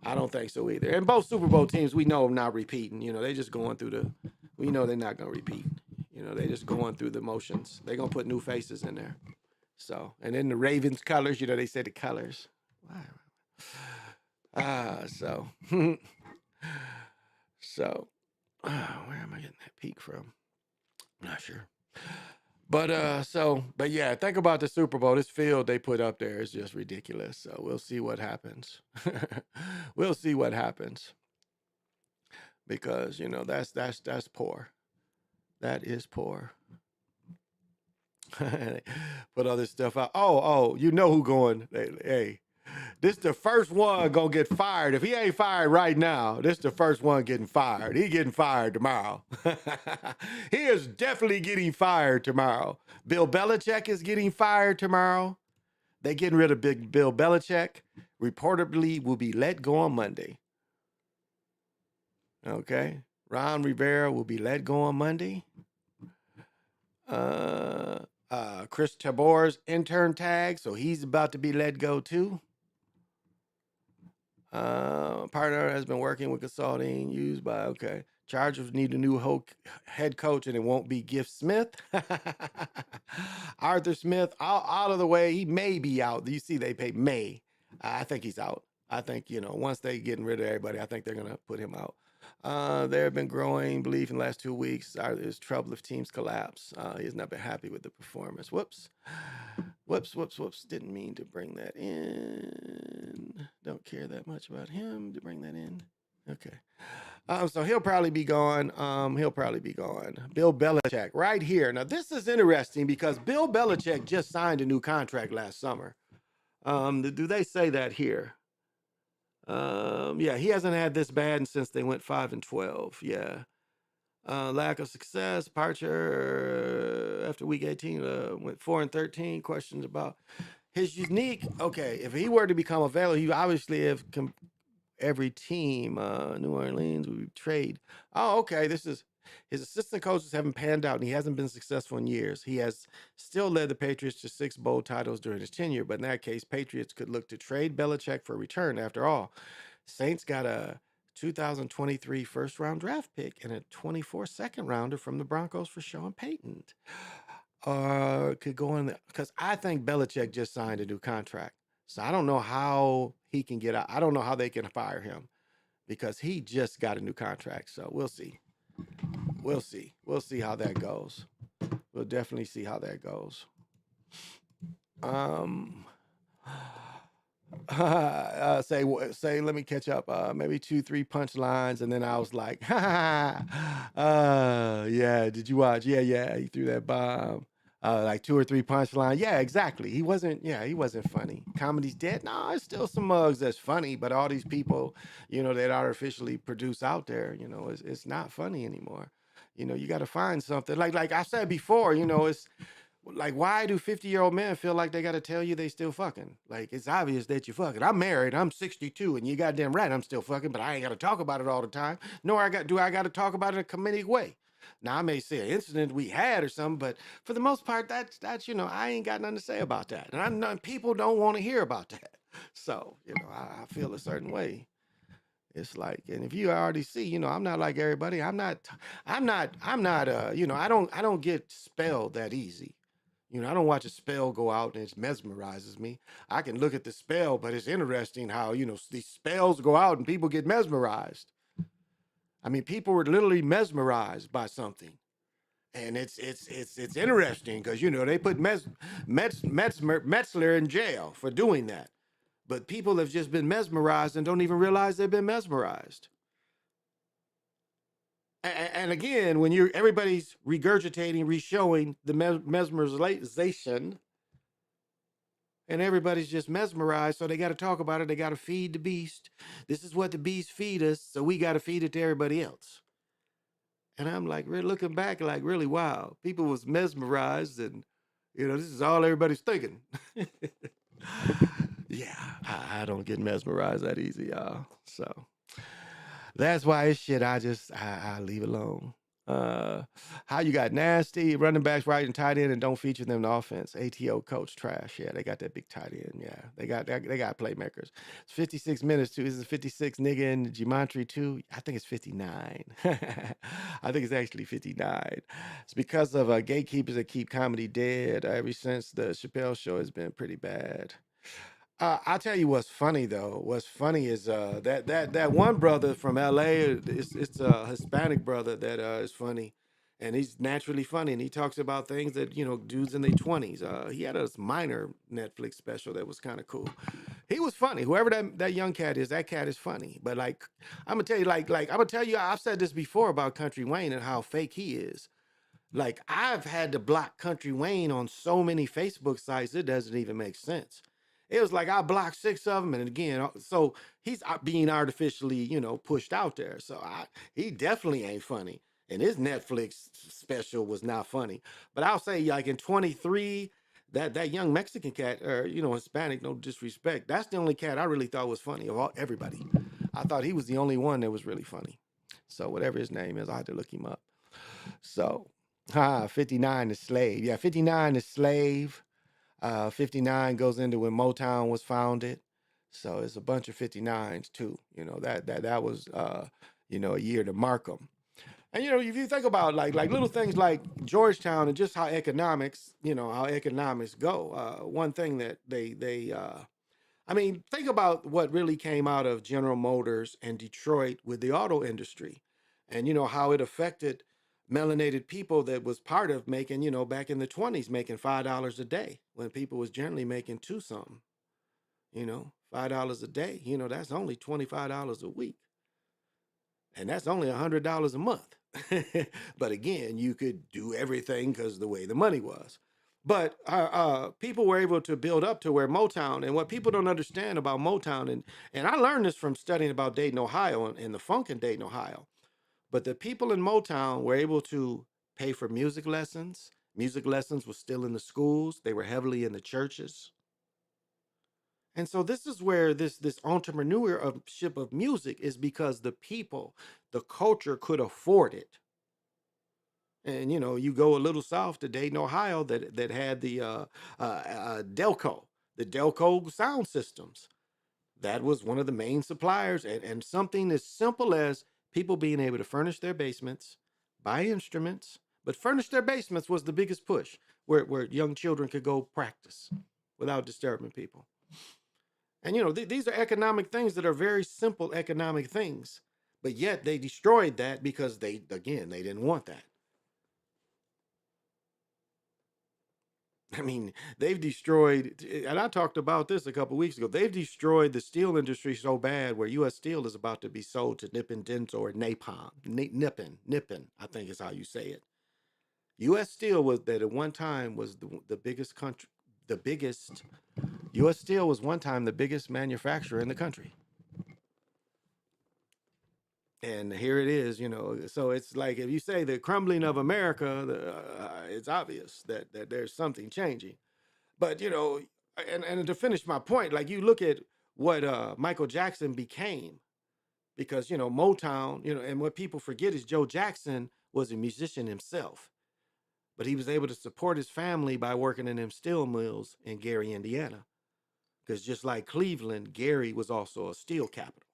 And both Super Bowl teams, we know, are not repeating. They just going through we know they're not gonna repeat. They just going through the motions. They're gonna put new faces in there. So, and then the Ravens colors, they say the colors. So where am I getting that peak from? I'm not sure. But yeah, think about the Super Bowl. This field they put up there is just ridiculous. So we'll see what happens. We'll see what happens. Because, that's poor. That is poor. Put other stuff out. Oh, you know who going? Hey, this the first one gonna get fired. If he ain't fired right now, this the first one getting fired. He getting fired tomorrow. He is definitely getting fired tomorrow. Bill Belichick is getting fired tomorrow. They getting rid of Big Bill Belichick. Reportedly will be let go on Monday. Okay. Ron Rivera will be let go on Monday. Chris Tabor's intern tag, so he's about to be let go too. Partner has been working with consulting used by, okay. Chargers need a new head coach, and it won't be Gift Smith. Arthur Smith, out of the way. He may be out. You see, they pay May. I think he's out. I think, once they getting rid of everybody, I think they're going to put him out. There have been growing belief in the last 2 weeks. There's trouble if teams collapse. He has not been happy with the performance. Whoops. Didn't mean to bring that in. Don't care that much about him to bring that in. Okay. So he'll probably be gone. Bill Belichick right here. Now, this is interesting because Bill Belichick just signed a new contract last summer. Do they say that here? Yeah, he hasn't had this bad since they went 5-12. Yeah. Lack of success, departure after week 18, went 4-13. Questions about his unique. Okay, if he were to become available, he obviously have every team. New Orleans would be trade. Oh, okay. This is his assistant coaches haven't panned out, and he hasn't been successful in years. He has still led the Patriots to 6 bowl titles during his tenure, but in that case, Patriots could look to trade Belichick for a return. After all, Saints got a 2023 first-round draft pick and a 24 second-rounder from the Broncos for Sean Payton. Could go in because I think Belichick just signed a new contract. So I don't know how he can get out. I don't know how they can fire him because he just got a new contract. So we'll see. We'll see how that goes. We'll definitely see how that goes. Say, let me catch up. Maybe 2-3 punchlines, and then I was like, yeah. Did you watch? Yeah. He threw that bomb. Like 2 or 3 punchlines. Yeah, exactly. He wasn't funny. Comedy's dead. No, it's still some mugs that's funny, but all these people, that artificially produce out there, it's not funny anymore. You got to find something. Like I said before, it's like, why do 50-year-old men feel like they got to tell you they still fucking? Like, it's obvious that you're fucking. I'm married. I'm 62, and you goddamn right I'm still fucking, but I ain't got to talk about it all the time. Nor do I got to talk about it in a comedic way. Now, I may say an incident we had or something, but for the most part, that's I ain't got nothing to say about that. And people don't want to hear about that. So, I feel a certain way. It's like, and if you already see, I'm not like everybody. I don't get spelled that easy. I don't watch a spell go out and it mesmerizes me. I can look at the spell, but it's interesting how, these spells go out and people get mesmerized. I mean, people were literally mesmerized by something. And it's interesting because, they put Metzler in jail for doing that. But people have just been mesmerized and don't even realize they've been mesmerized. And again, when everybody's regurgitating, re-showing the mesmerization, and everybody's just mesmerized, so they got to talk about it. They got to feed the beast. This is what the beast feed us, so we got to feed it to everybody else. And I'm like, really looking back, like, really, wow. People was mesmerized, and, this is all everybody's thinking. Yeah, I don't get mesmerized that easy, y'all. So that's why it's shit I leave alone. How you got nasty running backs right and tight end and don't feature them in the offense. ATO coach trash. Yeah, they got that big tight end. Yeah, they got playmakers. It's 56 minutes too. Is it 56 nigga and Gematria too? I think it's 59. I think it's actually 59. It's because of gatekeepers that keep comedy dead. Ever since the Chappelle show has been pretty bad. I'll tell you what's funny though. What's funny is that one brother from LA. It's a Hispanic brother that is funny, and he's naturally funny, and he talks about things that dudes in their 20s. He had a minor Netflix special that was kind of cool. He was funny. Whoever that young cat is, that cat is funny. But like I'm gonna tell you, like I'm gonna tell you, I've said this before about Country Wayne and how fake he is. Like I've had to block Country Wayne on so many Facebook sites, it doesn't even make sense. It was like I blocked 6 of them, and again, so he's being artificially, pushed out there. So he definitely ain't funny, and his Netflix special was not funny. But I'll say, like in 23, that young Mexican cat, or Hispanic, no disrespect, that's the only cat I really thought was funny of everybody. I thought he was the only one that was really funny. So whatever his name is, I had to look him up. So, 59 is Slave. Yeah, 59 is Slave. 59 goes into when Motown was founded. So it's a bunch of 59s too. That was a year to mark them. And if you think about like little things like Georgetown and just how economics go. One thing that think about what really came out of General Motors and Detroit with the auto industry, and how it affected melanated people that was part of making, back in the 20s, making $5 a day when people was generally making two something. $5 a day, that's only $25 a week. And that's only $100 a month. But again, you could do everything because the way the money was. But people were able to build up to where Motown, and what people don't understand about Motown, and I learned this from studying about Dayton, Ohio, and the funk in Dayton, Ohio. But the people in Motown were able to pay for music lessons. Music lessons were still in the schools. They were heavily in the churches. And so this is where this entrepreneurship of music is, because the people, the culture could afford it. And you go a little south to Dayton, Ohio, that had the Delco sound systems. That was one of the main suppliers, and something as simple as people being able to furnish their basements, buy instruments, but furnish their basements was the biggest push, where young children could go practice without disturbing people. And these are economic things that are very simple economic things, but yet they destroyed that because they didn't want that. They've destroyed, and I talked about this a couple weeks ago, they've destroyed the steel industry so bad where U.S. Steel is about to be sold to Nippon Denso or Napalm. Nippon, I think is how you say it. U.S. Steel was that at one time was the biggest country, U.S. Steel was one time the biggest manufacturer in the country. And here it is, so it's like if you say the crumbling of America, it's obvious that there's something changing. But, and to finish my point, like you look at what Michael Jackson became, because, Motown, and what people forget is Joe Jackson was a musician himself, but he was able to support his family by working in them steel mills in Gary, Indiana. Because just like Cleveland, Gary was also a steel capital.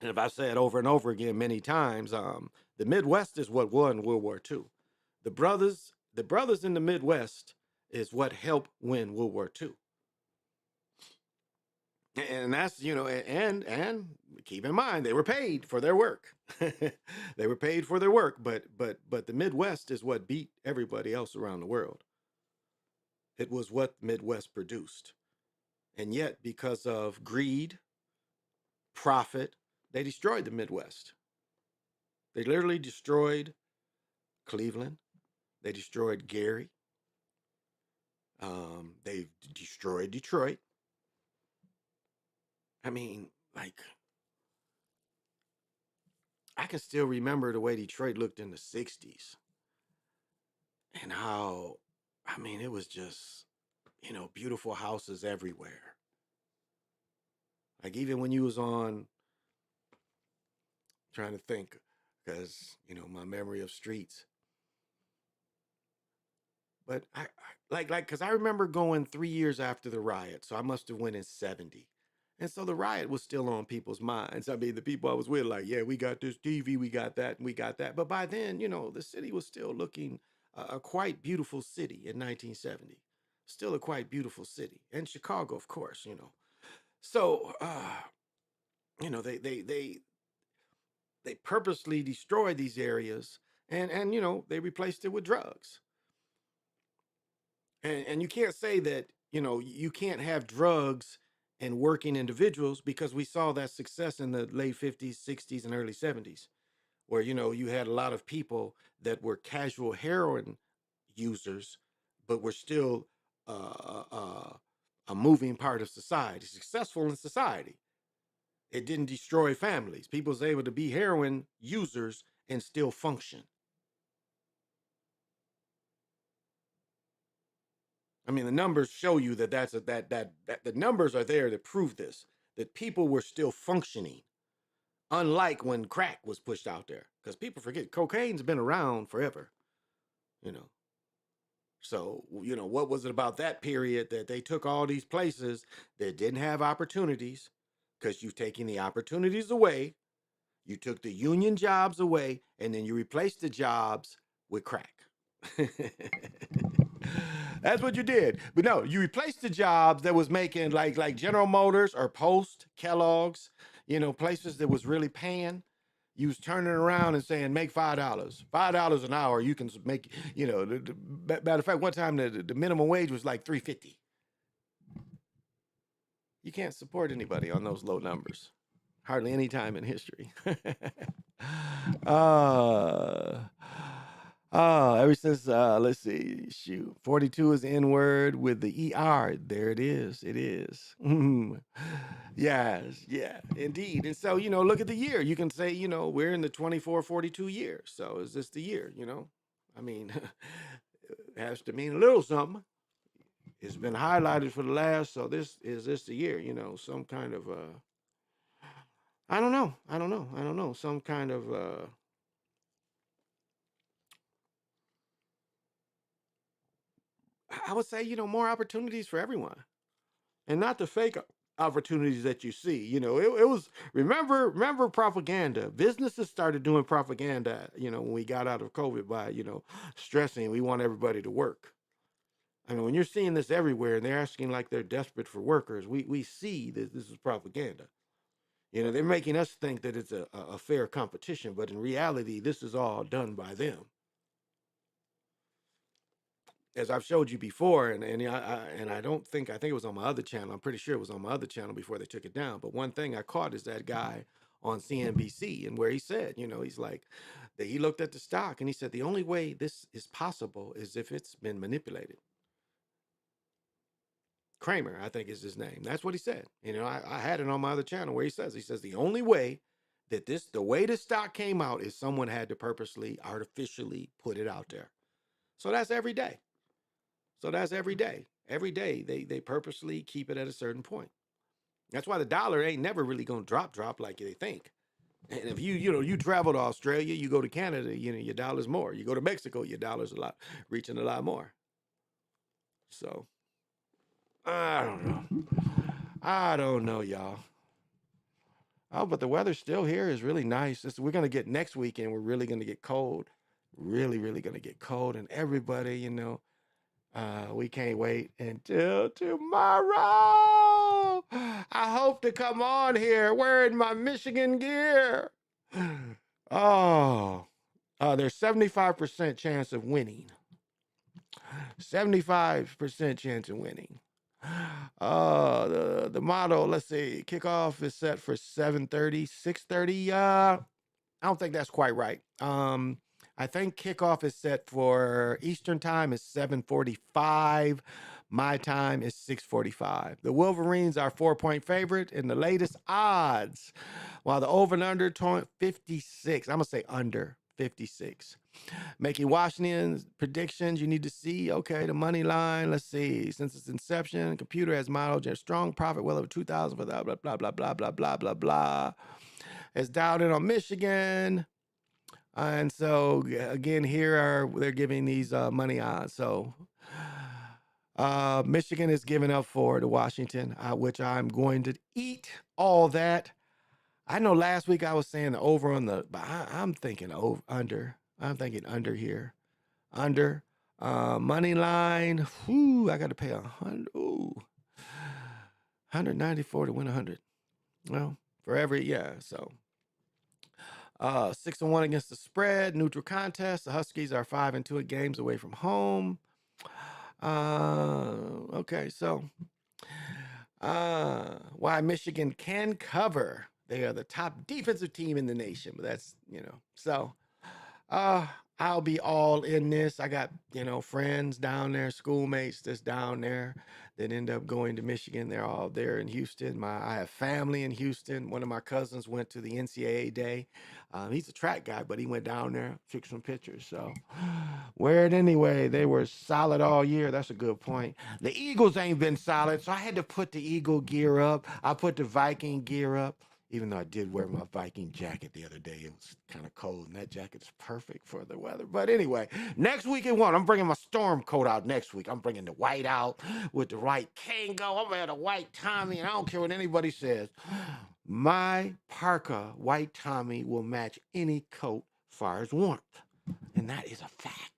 And if I say it over and over again many times, the Midwest is what won World War II. The brothers in the Midwest is what helped win World War II. And that's, and keep in mind, they were paid for their work. They were paid for their work, but the Midwest is what beat everybody else around the world. It was what the Midwest produced. And yet, because of greed, profit, they destroyed the Midwest. They literally destroyed Cleveland. They destroyed Gary. They've destroyed Detroit. I can still remember the way Detroit looked in the 60s. And how, it was just, beautiful houses everywhere. Like even when you was on, trying to think, because, my memory of streets. But I because I remember going 3 years after the riot, so I must have went in 70. And so the riot was still on people's minds. The people I was with, like, yeah, we got this TV, we got that, and we got that. But by then, the city was still looking a quite beautiful city in 1970. Still a quite beautiful city. And Chicago, of course, So, they purposely destroyed these areas, and they replaced it with drugs. And you can't say that, you can't have drugs and working individuals, because we saw that success in the late 50s, 60s, and early 70s. where, you know, you had a lot of people that were casual heroin users, but were still a moving part of society, successful in society. It didn't destroy families. People was able to be heroin users and still function. I mean, the numbers show you that that the numbers are there to prove this, that people were still functioning, unlike when crack was pushed out there. Because people forget cocaine's been around forever, you know. So, you know, what was it about that period that they took all these places that didn't have opportunities? Because you've taken the opportunities away, you took the union jobs away, and then you replaced the jobs with crack. That's what you did. But no, you replaced the jobs that was making like General Motors or Post, Kellogg's, you know, places that was really paying. You was turning around and saying, make $5. $5 an hour, you can make, you know, matter of fact, one time the minimum wage was like $3.50. You can't support anybody on those low numbers. Hardly any time in history. Ever since let's see, shoot, 42 is the N word with the ER. There it is. It is. Yes, yeah, indeed. And so, you know, look at the year. You can say, you know, we're in the 24, 42 years. So is this the year, you know? I mean, it has to mean a little something. It's been highlighted for the last, so this the year, you know, some kind of I don't know. Some kind of I would say, you know, more opportunities for everyone. And not the fake opportunities that you see. You know, it was remember propaganda. Businesses started doing propaganda, you know, when we got out of COVID by, you know, stressing we want everybody to work. I mean, when you're seeing this everywhere and they're asking like they're desperate for workers, we see that this is propaganda. You know, they're making us think that it's a fair competition, but in reality, this is all done by them. As I've showed you before, and I don't think I think it was on my other channel. I'm pretty sure it was on my other channel before they took it down. But one thing I caught is that guy on CNBC, and where he said, you know, he's like, that he looked at the stock and he said the only way this is possible is if it's been manipulated. Kramer, I think is his name. That's what he said. You know, I had it on my other channel where he says the only way that the way the stock came out is someone had to purposely, artificially put it out there. So that's every day. So that's every day. Every day they purposely keep it at a certain point. That's why the dollar ain't never really gonna drop like they think. And if you travel to Australia, you go to Canada, you know, your dollar's more. You go to Mexico, your dollar's reaching a lot more. So I don't know. I don't know, y'all. Oh, but the weather still here is really nice. We're gonna get next weekend. We're really gonna get cold. Really, really gonna get cold, and everybody, you know. We can't wait until tomorrow. I hope to come on here wearing my Michigan gear. Oh, there's 75% chance of winning. 75% chance of winning. The motto, let's see, kickoff is set for 7:30, 6:30. I don't think that's quite right. I think kickoff is set for Eastern time is 7:45. My time is 6:45. The Wolverines are 4-point favorite in the latest odds, while the over and under 56. I'm gonna say under 56. Making Washington's predictions, you need to see, okay, the money line. Let's see. Since its inception, the computer has modeled a strong profit well over 2,000 for the blah, blah, blah, blah, blah, blah, blah, blah. It's dialed in on Michigan. And so, again, they're giving these money odds. So, Michigan is giving up for the Washington, which I'm going to eat all that. I know last week I was saying the over on but I'm thinking under. I'm thinking under here. Under. Money line. Whoo, I got to pay 100. Ooh. 194 to win 100. Well, for every, yeah, so. 6-1 against the spread. Neutral contest. The Huskies are 5-2 at games away from home. Okay, so why Michigan can cover They are the top defensive team in the nation. But that's, so I'll be all in this. I got, friends down there, schoolmates that's down there that end up going to Michigan. They're all there in Houston. I have family in Houston. One of my cousins went to the NCAA day. He's a track guy, but he went down there, took some pictures. So wear it anyway. They were solid all year. That's a good point. The Eagles ain't been solid, so I had to put the Eagle gear up. I put the Viking gear up. Even though I did wear my Viking jacket the other day, it was kind of cold, and that jacket's perfect for the weather. But anyway, next week at one, I'm bringing my storm coat out next week. I'm bringing the white out with the white Kango. I'm going to have the white Tommy, and I don't care what anybody says. My parka white Tommy will match any coat as far as warmth, and that is a fact.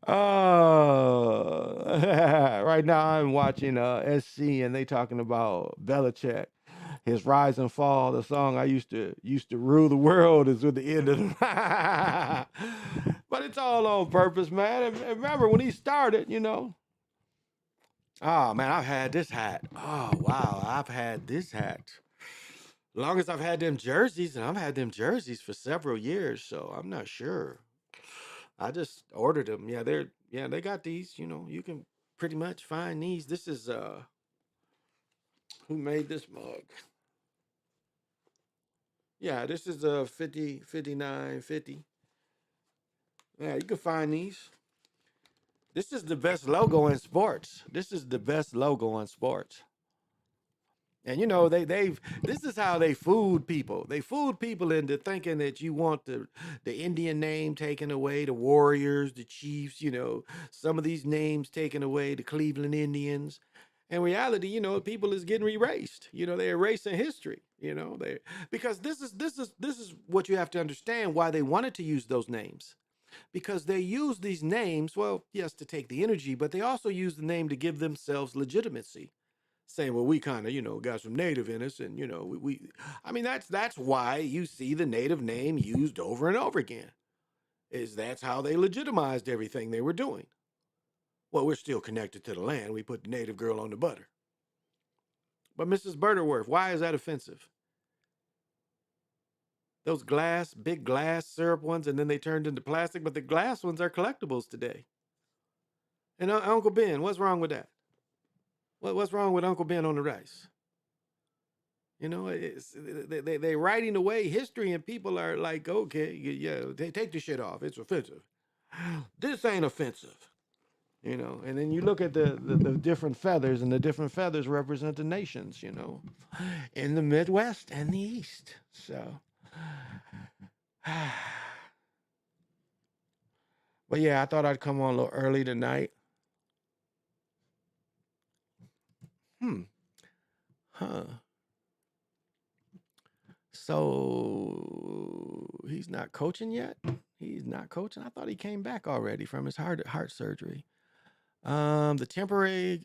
Oh, right now I'm watching SC and they talking about Belichick, his rise and fall. The song I used to rule the world is with the end of the but it's all on purpose, man. And remember when he started, oh man, I've had this hat. Oh wow, I've had this hat. Long as I've had them jerseys, and I've had them jerseys for several years, so I'm not sure. I just ordered them. Yeah, they got these, you can pretty much find these. This is who made this mug? Yeah, this is a 59.50. Yeah, you can find these. This is the best logo in sports. This is the best logo in sports. And this is how they fooled people. They fooled people into thinking that you want the Indian name taken away, the Warriors, the Chiefs, some of these names taken away, the Cleveland Indians. In reality, people is getting erased. They're erasing history. Because this is what you have to understand why they wanted to use those names. Because they use these names, well, yes, to take the energy, but they also use the name to give themselves legitimacy. Saying, well, we kind of, got some native in us, and I mean, that's why you see the native name used over and over again. That's how they legitimized everything they were doing. Well, we're still connected to the land. We put the native girl on the butter. But Mrs. Butterworth, why is that offensive? Those big glass syrup ones, and then they turned into plastic, but the glass ones are collectibles today. And Uncle Ben, what's wrong with that? What's wrong with Uncle Ben on the rice? They're writing away history, and people are like, okay, yeah, they take the shit off. It's offensive. This ain't offensive. And then you look at the different feathers, and the different feathers represent the nations, in the Midwest and the East. So, but yeah, I thought I'd come on a little early tonight. Huh. So he's not coaching yet? He's not coaching? I thought he came back already from his heart surgery. The temporary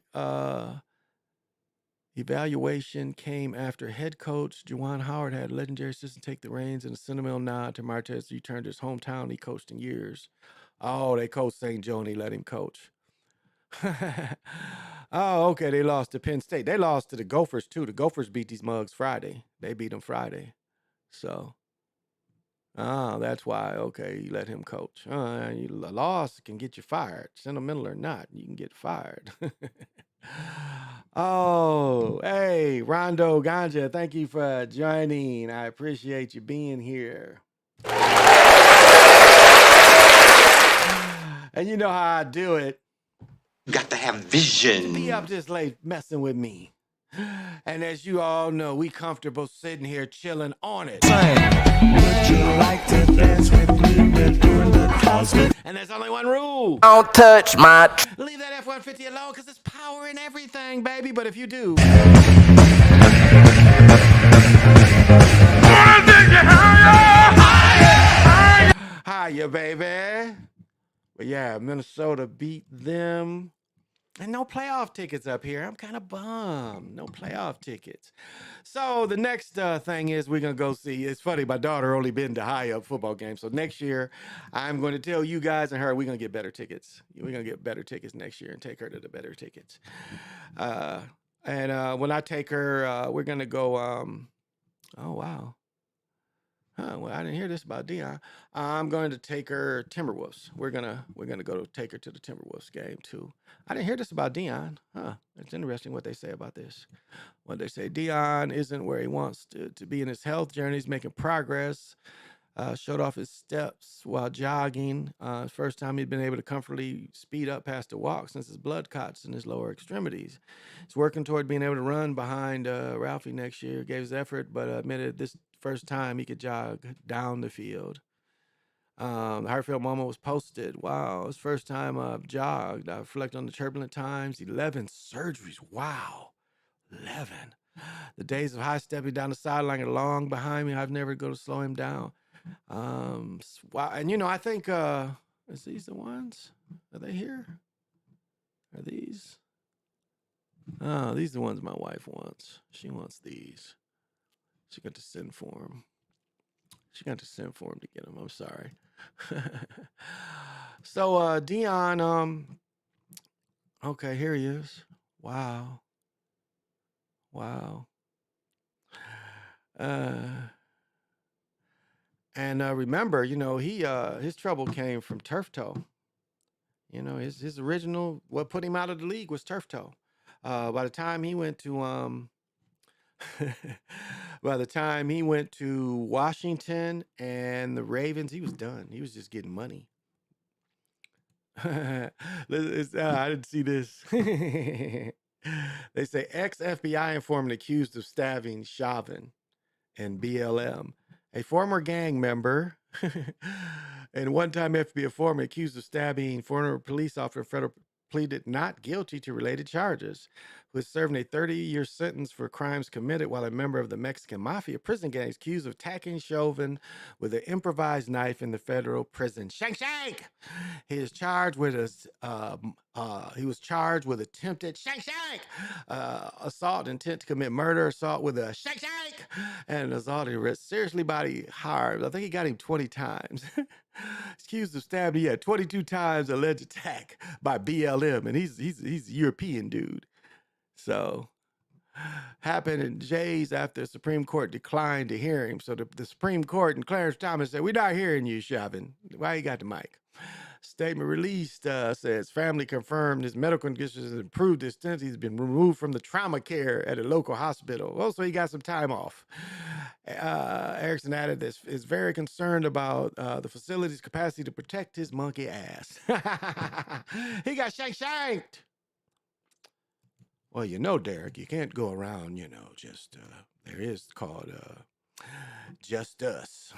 evaluation came after head coach Juwan Howard had a legendary assistant take the reins in a sentimental nod to Martez returned to his hometown he coached in years. Oh, they coached St. Joe and he let him coach. Oh, okay. They lost to Penn State. They lost to the Gophers, too. The Gophers beat these mugs Friday. They beat them Friday. So, that's why. Okay, you let him coach. A loss can get you fired. Sentimental or not, you can get fired. Oh, hey, Rondo Ganja, thank you for joining. I appreciate you being here. And you know how I do it. Got to have vision. Be up this late messing with me. And as you all know, we comfortable sitting here chilling on it. Would you like to dance with me? We're doing the cosmic. And there's only one rule. Don't touch my... Leave that F-150 alone because it's power in everything, baby. But if you do... Hiya, baby. But yeah, Minnesota beat them. And no playoff tickets up here. I'm kind of bummed. No playoff tickets. So the next thing is we're going to go see. It's funny. My daughter only been to high up football games. So next year, I'm going to tell you guys and her, we're going to get better tickets. We're going to get better tickets next year and take her to the better tickets. And when I take her, we're gonna go. Oh wow. Huh, well, I didn't hear this about Dion. I'm going to take her Timberwolves. We're gonna go take her to the Timberwolves game too. I didn't hear this about Dion. Huh. It's interesting what they say about this. What they say, Dion isn't where he wants to be in his health journey. He's making progress. Showed off his steps while jogging. First time he'd been able to comfortably speed up past a walk since his blood clots in his lower extremities. He's working toward being able to run behind Ralphie next year. Gave his effort, but admitted this first time he could jog down the field. The heartfelt moment was posted. Wow, his first time jogged. I reflect on the turbulent times. 11 surgeries. Wow, 11. The days of high stepping down the sideline are long behind me. I've never go to slow him down. Wow, and I think is these the ones? Are they here? Are these? Oh, these are the ones my wife wants. She wants these. She got to send for them. She got to send for him to get them. I'm sorry. So Dion, okay, here he is. Wow. And remember, his trouble came from turf toe. His original, what put him out of the league was turf toe. By the time he went to Washington and the Ravens, he was done. He was just getting money. I didn't see this. They say ex-FBI informant accused of stabbing Chauvin and BLM, a former gang member and one-time FBI informant accused of stabbing former police officer in federal pleaded not guilty to related charges, who is serving a 30-year sentence for crimes committed while a member of the Mexican Mafia prison gang is accused of attacking Chauvin with an improvised knife in the federal prison. Shank! He is charged with attempted assault, intent to commit murder, assault with a shank, and assault seriously body harm. I think he got him 20 times. Accused of stabbing, 22 times alleged attack by BLM, and he's a European dude. So happened in days after the Supreme Court declined to hear him. So the Supreme Court and Clarence Thomas said, "We're not hearing you, Chauvin. Why you got the mic?" Statement released says family confirmed his medical conditions has improved since he's been removed from the trauma care at a local hospital. Also, he got some time off. Erickson added this is very concerned about the facility's capacity to protect his monkey ass. He got shanked. Well, Derek, you can't go around, just there is called Just Us.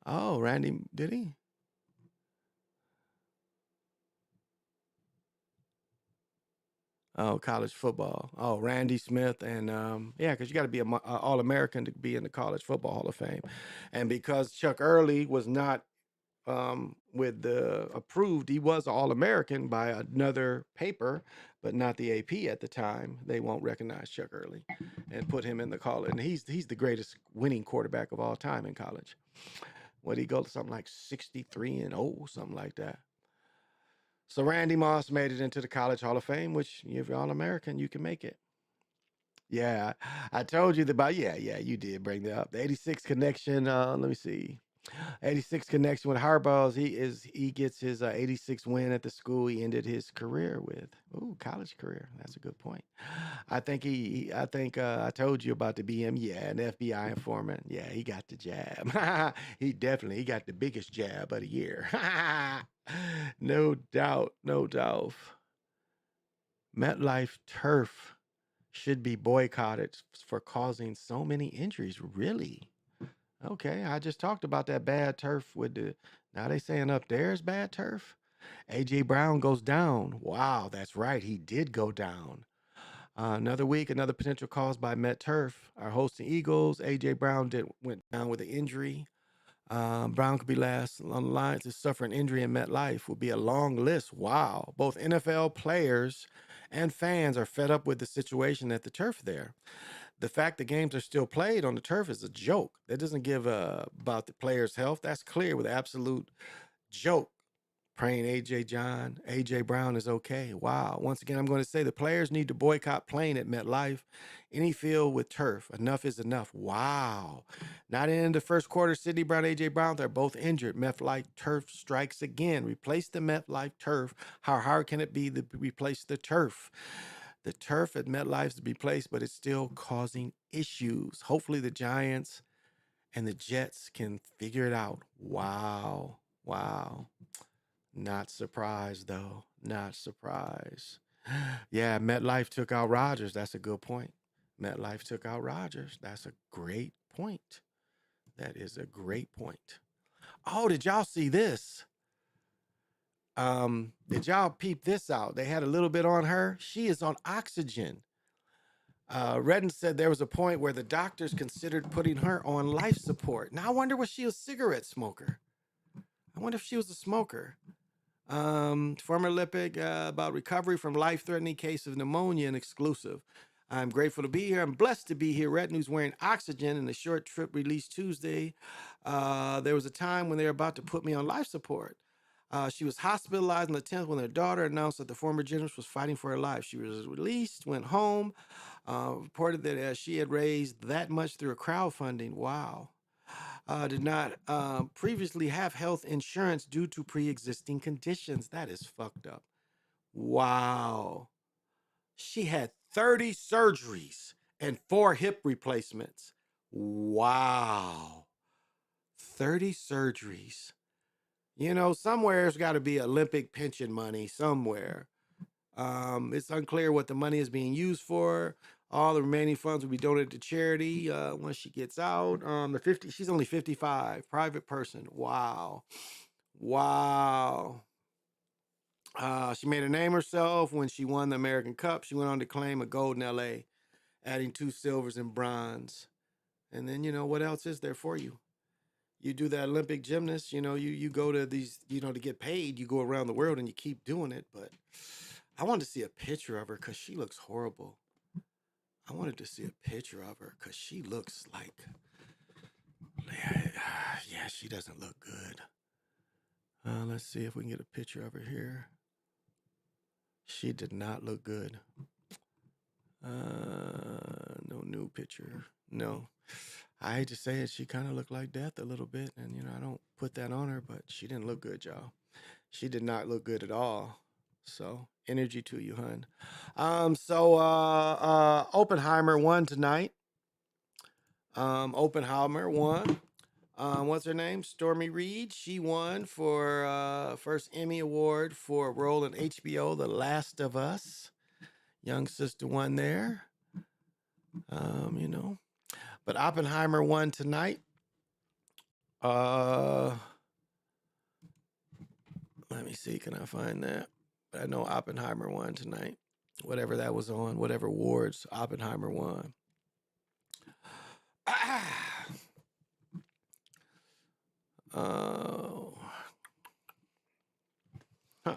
Oh, Randy, did he? Oh, college football. Oh, Randy Smith. And because you got to be an All-American to be in the College Football Hall of Fame. And because Chuck Early was not with the approved, he was All-American by another paper, but not the AP at the time. They won't recognize Chuck Early and put him in the college. And he's the greatest winning quarterback of all time in college. What he go to something like 63-0, something like that. So Randy Moss made it into the College Hall of Fame, which if you're All-American, you can make it. Yeah, I told you about, you did bring that up. The 86 connection, let me see. 86 connection with Harbaugh. He gets his 86 win at the school he ended his career with. Ooh, college career. That's a good point. I think I told you about the BM. Yeah, an FBI informant. Yeah, he got the jab. He got the biggest jab of the year. No doubt. MetLife turf should be boycotted for causing so many injuries. Really? Okay, I just talked about that bad turf now they saying up there's bad turf. A.J. Brown goes down. Wow, that's right. He did go down. Another week, another potential cause by Met Turf. Our hosting Eagles. A.J. Brown went down with an injury. Brown could be last on the line to suffer an injury in MetLife. Will be a long list. Wow. Both NFL players and fans are fed up with the situation at the turf there. The fact the games are still played on the turf is a joke. That doesn't give about the players' health. That's clear with absolute Joke. Praying AJ Brown is okay. Wow. Once again, I'm going to say the players need to boycott playing at MetLife. Any field with turf. Enough is enough. Wow. Not in the first quarter. Sidney Brown, AJ Brown, they're both injured. MetLife turf strikes again. Replace the MetLife turf. How hard can it be to replace the turf? The turf at MetLife is to be placed, but it's still causing issues. Hopefully the Giants and the Jets can figure it out. Wow. Wow. Not surprised, though. Not surprised. Yeah, MetLife took out Rodgers. That's a good point. MetLife took out Rodgers. That's a great point. That is a great point. Oh, did y'all see this? Did y'all peep this out? They had a little bit on her. She is on oxygen. Redden said there was a point where the doctors considered putting her on life support. Now I wonder was she a cigarette smoker? I wonder if she was a smoker. Former Olympic about recovery from life-threatening case of pneumonia and exclusive. I'm grateful to be here. I'm blessed to be here. Red News wearing oxygen in a short trip released Tuesday. There was a time when they were about to put me on life support. She was hospitalized on the 10th when her daughter announced that the former gymnast was fighting for her life. She was released, went home, reported that she had raised that much through a crowdfunding. Wow. Did not previously have health insurance due to pre-existing conditions. That is fucked up. Wow. She had 30 surgeries and 4 hip replacements. Wow. 30 surgeries. You know, somewhere's got to be Olympic pension money somewhere. It's unclear what the money is being used for. All the remaining funds will be donated to charity once she gets out. She's only 55, private person. Wow. Wow. She made a name herself when she won the American Cup. She went on to claim a gold in LA, adding 2 silvers and bronze. And then, you know, what else is there for you? You do that Olympic gymnast, you know, you go to these, you know, to get paid, you go around the world and you keep doing it. But I wanted to see a picture of her because she looks horrible. I wanted to see a picture of her because she looks like, yeah, she doesn't look good. Let's see if we can get a picture of her here. She did not look good. No new picture. No. I hate to say it, she kind of looked like death a little bit. And, you know, I don't put that on her, but she didn't look good, y'all. She did not look good at all. So, energy to you, hun. Oppenheimer won tonight. Oppenheimer won. What's her name? Stormy Reed. She won for first Emmy Award for a role in HBO, The Last of Us. Young sister won there. You know. But Oppenheimer won tonight. Let me see. Can I find that? I know Oppenheimer won tonight. Whatever that was on, whatever awards Oppenheimer won. Oh. Huh.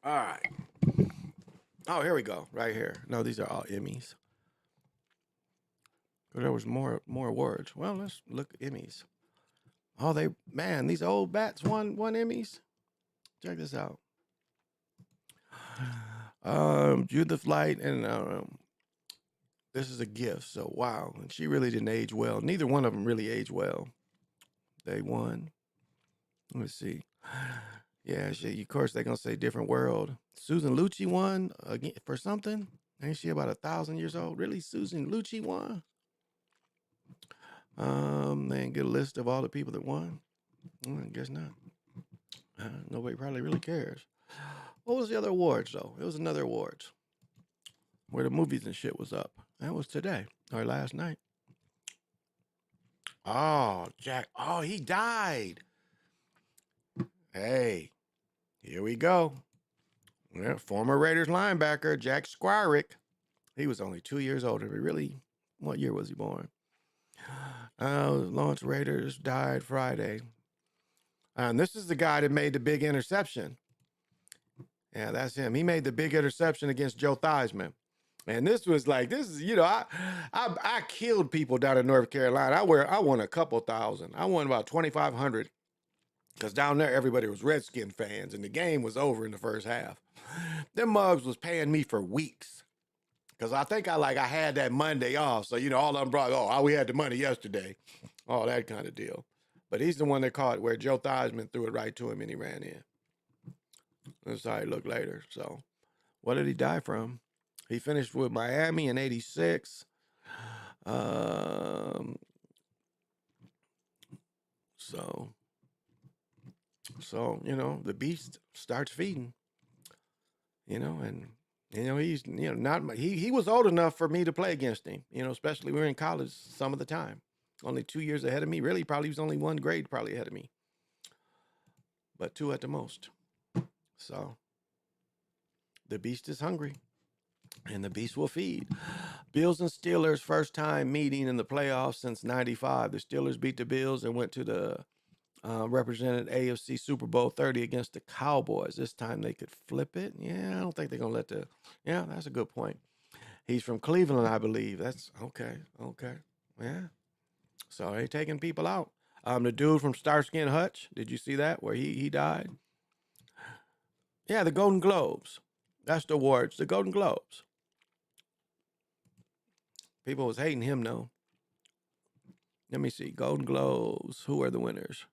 All right. Oh, here we go. Right here. No, these are all Emmys. There was more awards. Well, let's look at Emmys. Oh, these old bats won Emmys. Check this out. Judith Light and this is a gift. So wow, and she really didn't age well. Neither one of them really aged well. They won. Let's see. Yeah, of course they're gonna say different world. Susan Lucci won again for something. Ain't she about 1,000 years old? Really, Susan Lucci won? They get a list of all the people that won. I guess not. Nobody probably really cares. What was the other awards though? It was another awards where the movies and shit was up. That was today or last night. Oh, Jack. Oh, he died. Hey, here we go. Yeah, former Raiders linebacker Jack Squarick. He was only 2 years older. But really, what year was he born? Lawrence Raiders died Friday. And this is the guy that made the big interception. Yeah, that's him. He made the big interception against Joe Theismann. And this was like, this is, you know, I killed people down in North Carolina. I won a couple thousand. I won about 2,500 because down there everybody was Redskin fans, and the game was over in the first half. Them mugs was paying me for weeks because I think I had that Monday off. So, you know, all of them brought, we had the money yesterday, all that kind of deal. But he's the one that caught where Joe Theismann threw it right to him and he ran in. That's how he looked later. So, what did he die from? He finished with Miami in 86. So, you know, the beast starts feeding, you know, and, you know, he's, you know, he was old enough for me to play against him, you know, especially we were in college some of the time. Only 2 years ahead of me. Really, probably was only 1 grade probably ahead of me. But 2 at the most. So, the beast is hungry. And the beast will feed. Bills and Steelers first time meeting in the playoffs since 95. The Steelers beat the Bills and went to the represented AFC Super Bowl 30 against the Cowboys. This time they could flip it. Yeah, I don't think they're going to let yeah, that's a good point. He's from Cleveland, I believe. That's okay. Yeah. So they're taking people out. The dude from Starsky and Hutch, did you see that where he died? Yeah, the Golden Globes. That's the awards, the Golden Globes. People was hating him, though. Let me see. Golden Globes. Who are the winners?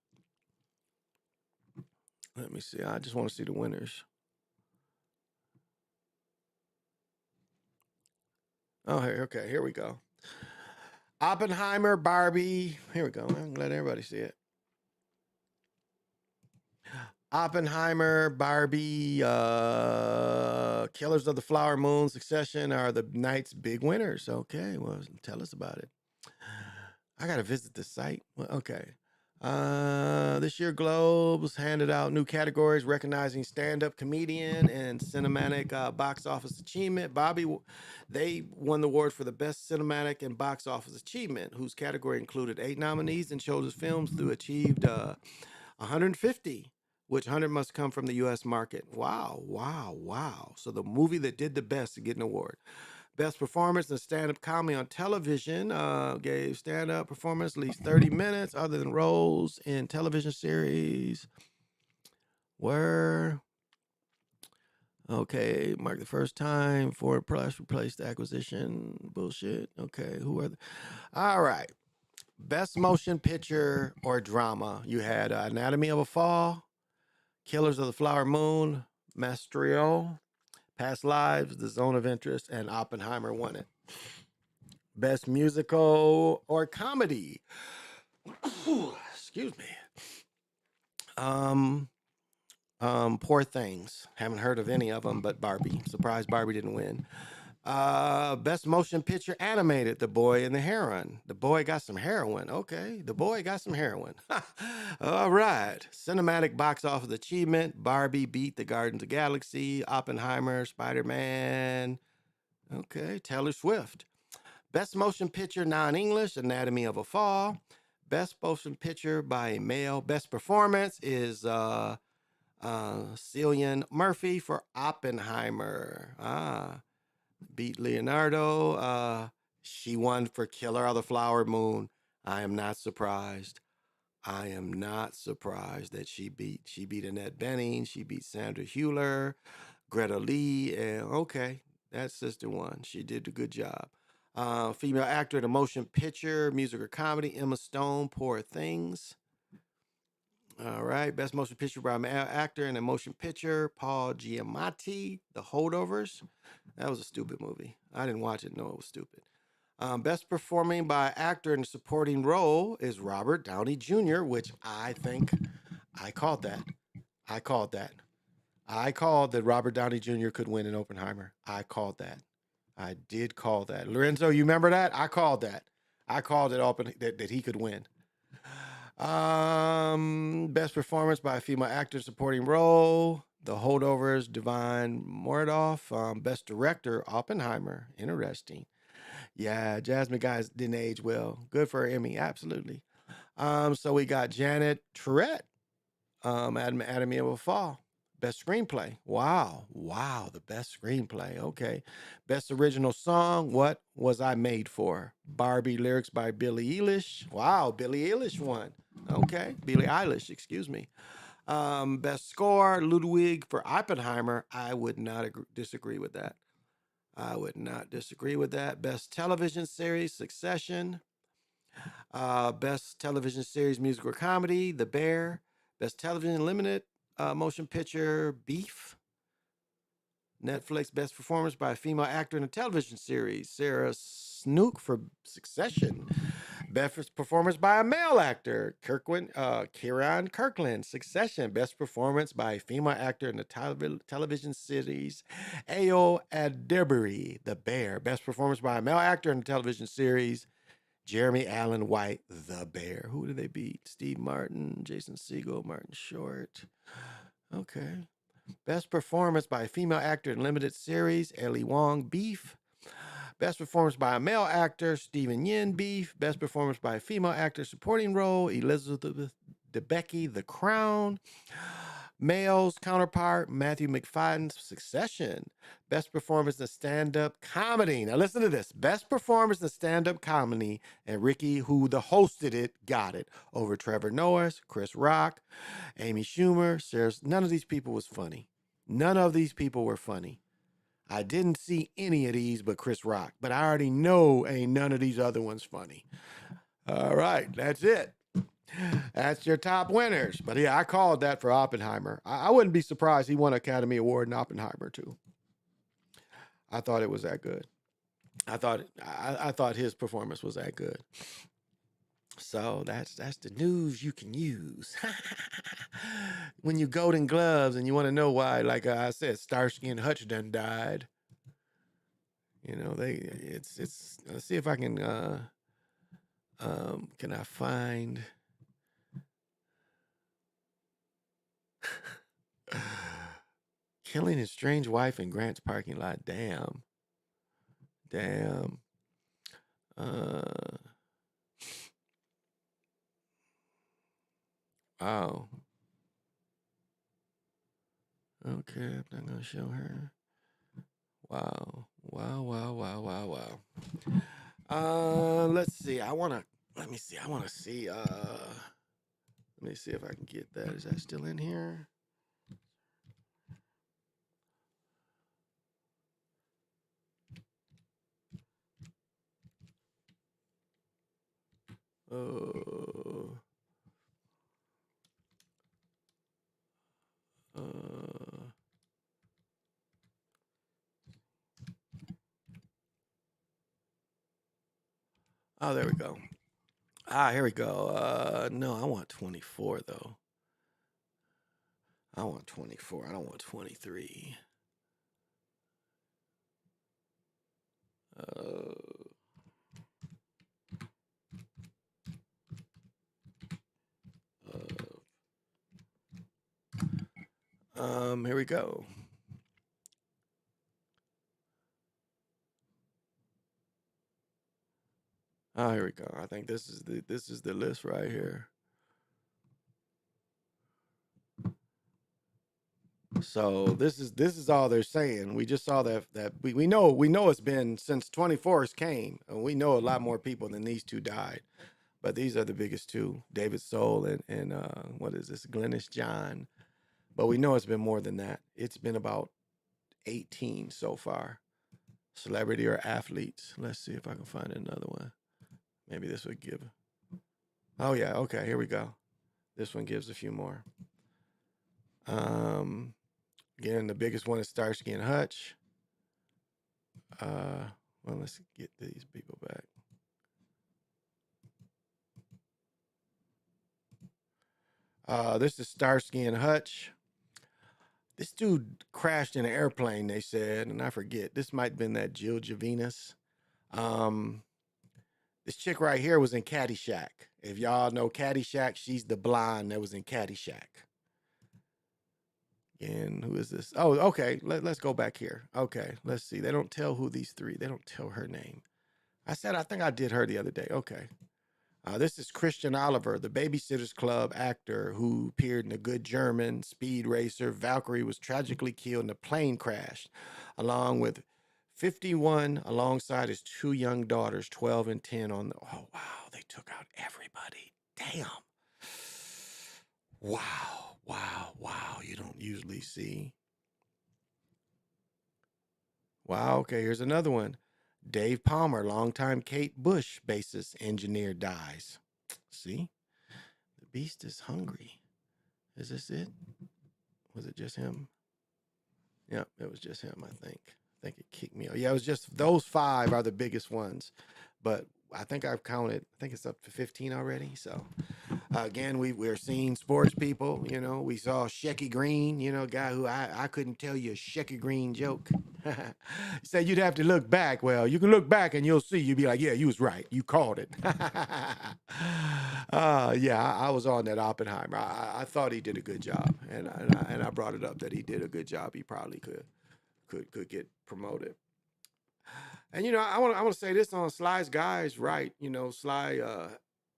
Let me see. I just want to see the winners. Oh, okay. Here we go. Oppenheimer, Barbie. Here we go. I'm going to let everybody see it. Oppenheimer, Barbie, Killers of the Flower Moon, Succession are the night's big winners. Okay, well, tell us about it. I got to visit the site. Well, okay. This year, Globes handed out new categories recognizing stand-up comedian and cinematic box office achievement. They won the award for the best cinematic and box office achievement, whose category included 8 nominees and showed his films through achieved 150, which 100 must come from the U.S. market. Wow. So the movie that did the best to get an award. Best performance in stand-up comedy on television gave stand-up performance at least 30 minutes other than roles in television series were marked the first time for plus replaced acquisition bullshit. Okay, who are all right. Best motion picture or drama. You had Anatomy of a Fall, Killers of the Flower Moon, Maestro, Past Lives, The Zone of Interest, and Oppenheimer won it. Best musical or comedy. Excuse me. Poor Things. Haven't heard of any of them, but Barbie. Surprised Barbie didn't win. Best motion picture animated, The Boy and the Heron. The Boy got some heroin. Okay, The Boy got some heroin. All right. Cinematic box office achievement. Barbie beat the Guardians of the Galaxy. Oppenheimer, Spider-Man. Okay, Taylor Swift. Best motion picture non-English, Anatomy of a Fall. Best motion picture by a male. Best performance is Cillian Murphy for Oppenheimer. Beat Leonardo. She won for Killer of the Flower Moon. I am not surprised. That she beat Annette Bening. She beat Sandra Hüller, Greta Lee, and okay, that sister won. She did a good job. Female actor in a motion picture, music or comedy, Emma Stone, Poor Things. All right, best motion picture by male actor in a motion picture, Paul Giamatti, The Holdovers. That was a stupid movie. I didn't watch it. No, it was stupid. Best performing by actor in a supporting role is Robert Downey Jr., which I think I called that. I called that Robert Downey Jr. could win in Oppenheimer. I called that. I did call that. Lorenzo, you remember that? I called that. I called it that he could win. Best performance by a female actor supporting role, The Holdovers, Divine Mordoff. Best director, Oppenheimer. Interesting. Yeah, Jasmine Guys didn't age well. Good for her Emmy, absolutely. So we got Janet Tourette. Anatomy of a Fall. Best screenplay. Wow. Wow. The best screenplay. Okay. Best original song. What Was I Made For? Barbie, lyrics by Billie Eilish. Wow. Billie Eilish won. Okay. Billie Eilish, excuse me. Best score. Ludwig for Oppenheimer. I would not disagree with that. I would not disagree with that. Best television series. Succession. Best television series, music or comedy, The Bear. Best television limited motion picture, Beef. Netflix best performance by a female actor in a television series, Sarah Snook for Succession. Best performance by a male actor, Kieran Kirkland, Succession. Best performance by a female actor in the television series, Ayo Adebiri, The Bear. Best performance by a male actor in the television series, Jeremy Allen White, The Bear. Who did they beat? Steve Martin, Jason Segel, Martin Short. Okay. Best performance by a female actor in limited series, Ellie Wong, Beef. Best performance by a male actor, Stephen Yin, Beef. Best performance by a female actor, supporting role, Elizabeth Debicki, The Crown. Male's counterpart, Matthew McFadden's Succession. Best performance in stand-up comedy. Now listen to this. Best performance in stand-up comedy, and Ricky, who hosted it, got it over Trevor Noah, Chris Rock, Amy Schumer, Sarah. None of these people was funny. None of these people were funny. I didn't see any of these but Chris Rock, but I already know ain't none of these other ones funny. All right, that's it. That's your top winners. But yeah, I called that for Oppenheimer. I wouldn't be surprised he won an Academy Award in Oppenheimer too. I thought it was that good. I thought his performance was that good. So that's the news you can use when you Golden Gloves and you want to know why. Like I said, Starsky and Hutch done died. You know it's. Let's see if I can. Can I find? Killing his strange wife in Grant's parking lot. Damn. Wow. Okay, I'm not gonna show her. Wow. Let's see. Let me see. I wanna see. Let me see if I can get that. Is that still in here? Oh, there we go. Here we go. No, I want 24 though. I want 24. I don't want 23. Here we go. Here we go. I think this is the list right here. So this is all they're saying. We just saw that we know it's been since 24th came, and we know a lot more people than these two died. But these are the biggest two, David Soul and what is this, Glennis John. But we know it's been more than that. It's been about 18 so far. Celebrity or athletes. Let's see if I can find another one. Maybe this would give. Oh yeah, okay, here we go. This one gives a few more. Again, the biggest one is Starsky and Hutch. Well, let's get these people back. This is Starsky and Hutch. This dude crashed in an airplane, they said, and I forget. This might have been that Jill Javinas. This chick right here was in Caddyshack. If y'all know Caddyshack, she's the blonde that was in Caddyshack. And who is this? Oh, okay. Let's go back here. Okay, let's see. They don't tell who these three. They don't tell her name. I think I did her the other day. Okay. This is Christian Oliver, the Babysitters Club actor who appeared in A Good German, Speed Racer. Valkyrie was tragically killed in a plane crash, along with 51, alongside his two young daughters, 12 and 10. Oh, wow, they took out everybody. Damn. Wow, wow, wow. You don't usually see. Wow, okay, here's another one. Dave Palmer, longtime Kate Bush bassist engineer, dies. See? The beast is hungry. Is this it? Was it just him? Yep, it was just him, I think. I think it kicked me out. Yeah, it was just those 5 are the biggest ones. But I think I've counted, I think it's up to 15 already. So again, we're seeing sports people, you know. We saw Shecky Green, you know, a guy who I couldn't tell you a Shecky Green joke. He said you'd have to look back. Well, you can look back and you'll see. You'll be like, yeah, you was right. You called it. Yeah, I was on that Oppenheimer. I thought he did a good job, and I brought it up that he did a good job. He probably could get promoted. And you know, I want to say this on Sly's Guy's right. You know, Sly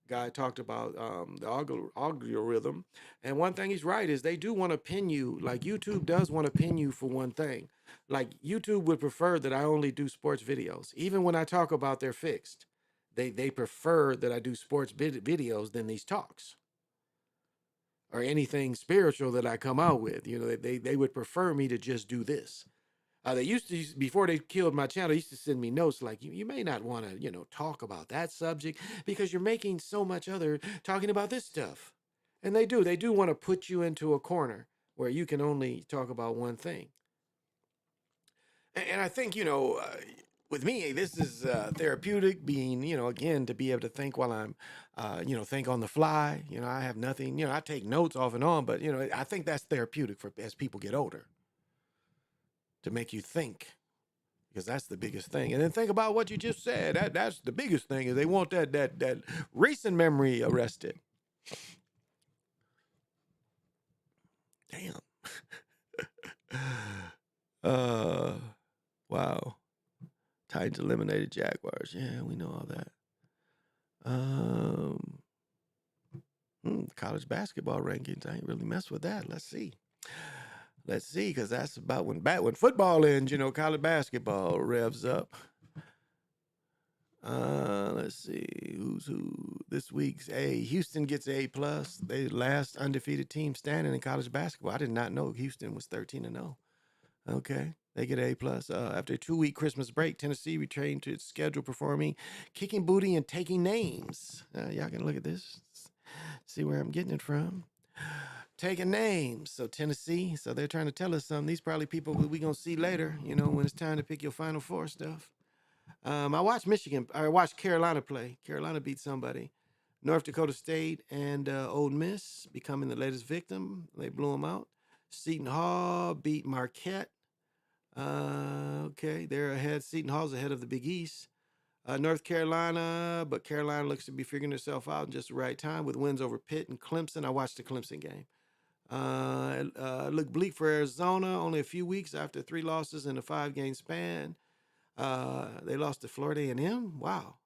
guy talked about the algorithm, and one thing he's right is they do want to pin you. Like YouTube does want to pin you for one thing. Like YouTube would prefer that I only do sports videos, even when I talk about their fixed. They prefer that I do sports videos than these talks or anything spiritual that I come out with. You know, they would prefer me to just do this. They used to, before they killed my channel, they used to send me notes like, you may not want to, you know, talk about that subject because you're making so much other talking about this stuff. And they do want to put you into a corner where you can only talk about one thing. And I think, you know, with me, this is therapeutic being, you know, again, to be able to think while I'm, you know, think on the fly. You know, I have nothing, you know, I take notes off and on, but, you know, I think that's therapeutic for as people get older, to make you think, because that's the biggest thing. And then think about what you just said. That's the biggest thing, is they want that recent memory arrested. Damn. Wow. Titans eliminated Jaguars. Yeah, we know all that. College basketball rankings. I ain't really messed with that. Let's see. Because that's about when football ends, you know, college basketball revs up. Let's see who's who this week's A. Houston gets A plus. They last undefeated team standing in college basketball. I did not know Houston was 13-0. Okay, they get A plus. After a 2-week Christmas break, Tennessee returned to its schedule, performing kicking booty and taking names. Y'all can look at this, see where I'm getting it from. Taking names. So Tennessee. So they're trying to tell us something. These probably people we gonna see later. You know, when it's time to pick your Final Four stuff. I watched Carolina play. Carolina beat somebody. North Dakota State and Ole Miss becoming the latest victim. They blew them out. Seton Hall beat Marquette. Okay, they're ahead. Seton Hall's ahead of the Big East. North Carolina, but Carolina looks to be figuring herself out in just the right time with wins over Pitt and Clemson. I watched the Clemson game. Looked bleak for Arizona. Only a few weeks after 3 losses in a 5-game span. They lost to Florida A&M. Wow.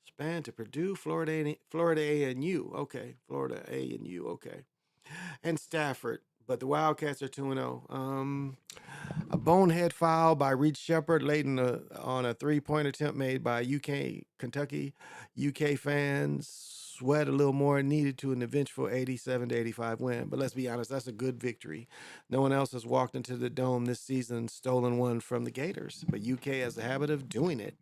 Span to Purdue, Florida A&U. Okay, Florida A&U. Okay, and Stafford. But the Wildcats are 2-0. A bonehead foul by Reed Shepard late on a 3-point attempt made by Kentucky. UK fans sweat a little more, needed to an eventual 87-85 win. But let's be honest, that's a good victory. No one else has walked into the Dome this season and stolen one from the Gators, but UK has a habit of doing it.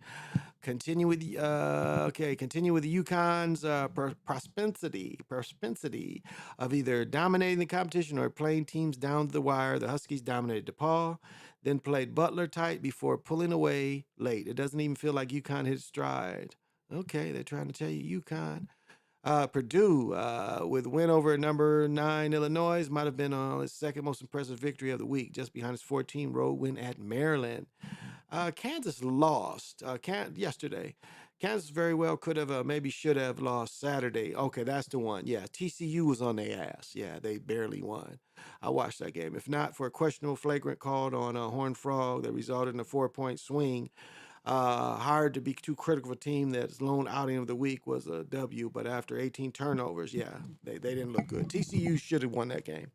Continue with the UConn's propensity of either dominating the competition or playing teams down to the wire. The Huskies dominated DePaul, then played Butler tight before pulling away late. It doesn't even feel like UConn hit stride. Okay, they're trying to tell you UConn. Purdue, with win over number 9 Illinois, might have been his second most impressive victory of the week, just behind his 14 road win at Maryland. Kansas lost yesterday. Kansas very well could have, maybe should have lost Saturday. Okay, that's the one. Yeah, TCU was on their ass. Yeah, they barely won. I watched that game. If not for a questionable flagrant called on Horned Frog that resulted in a 4-point swing, Hard to be too critical of a team that's lone outing of the week was a W, but after 18 turnovers, yeah, they didn't look good. TCU should have won that game.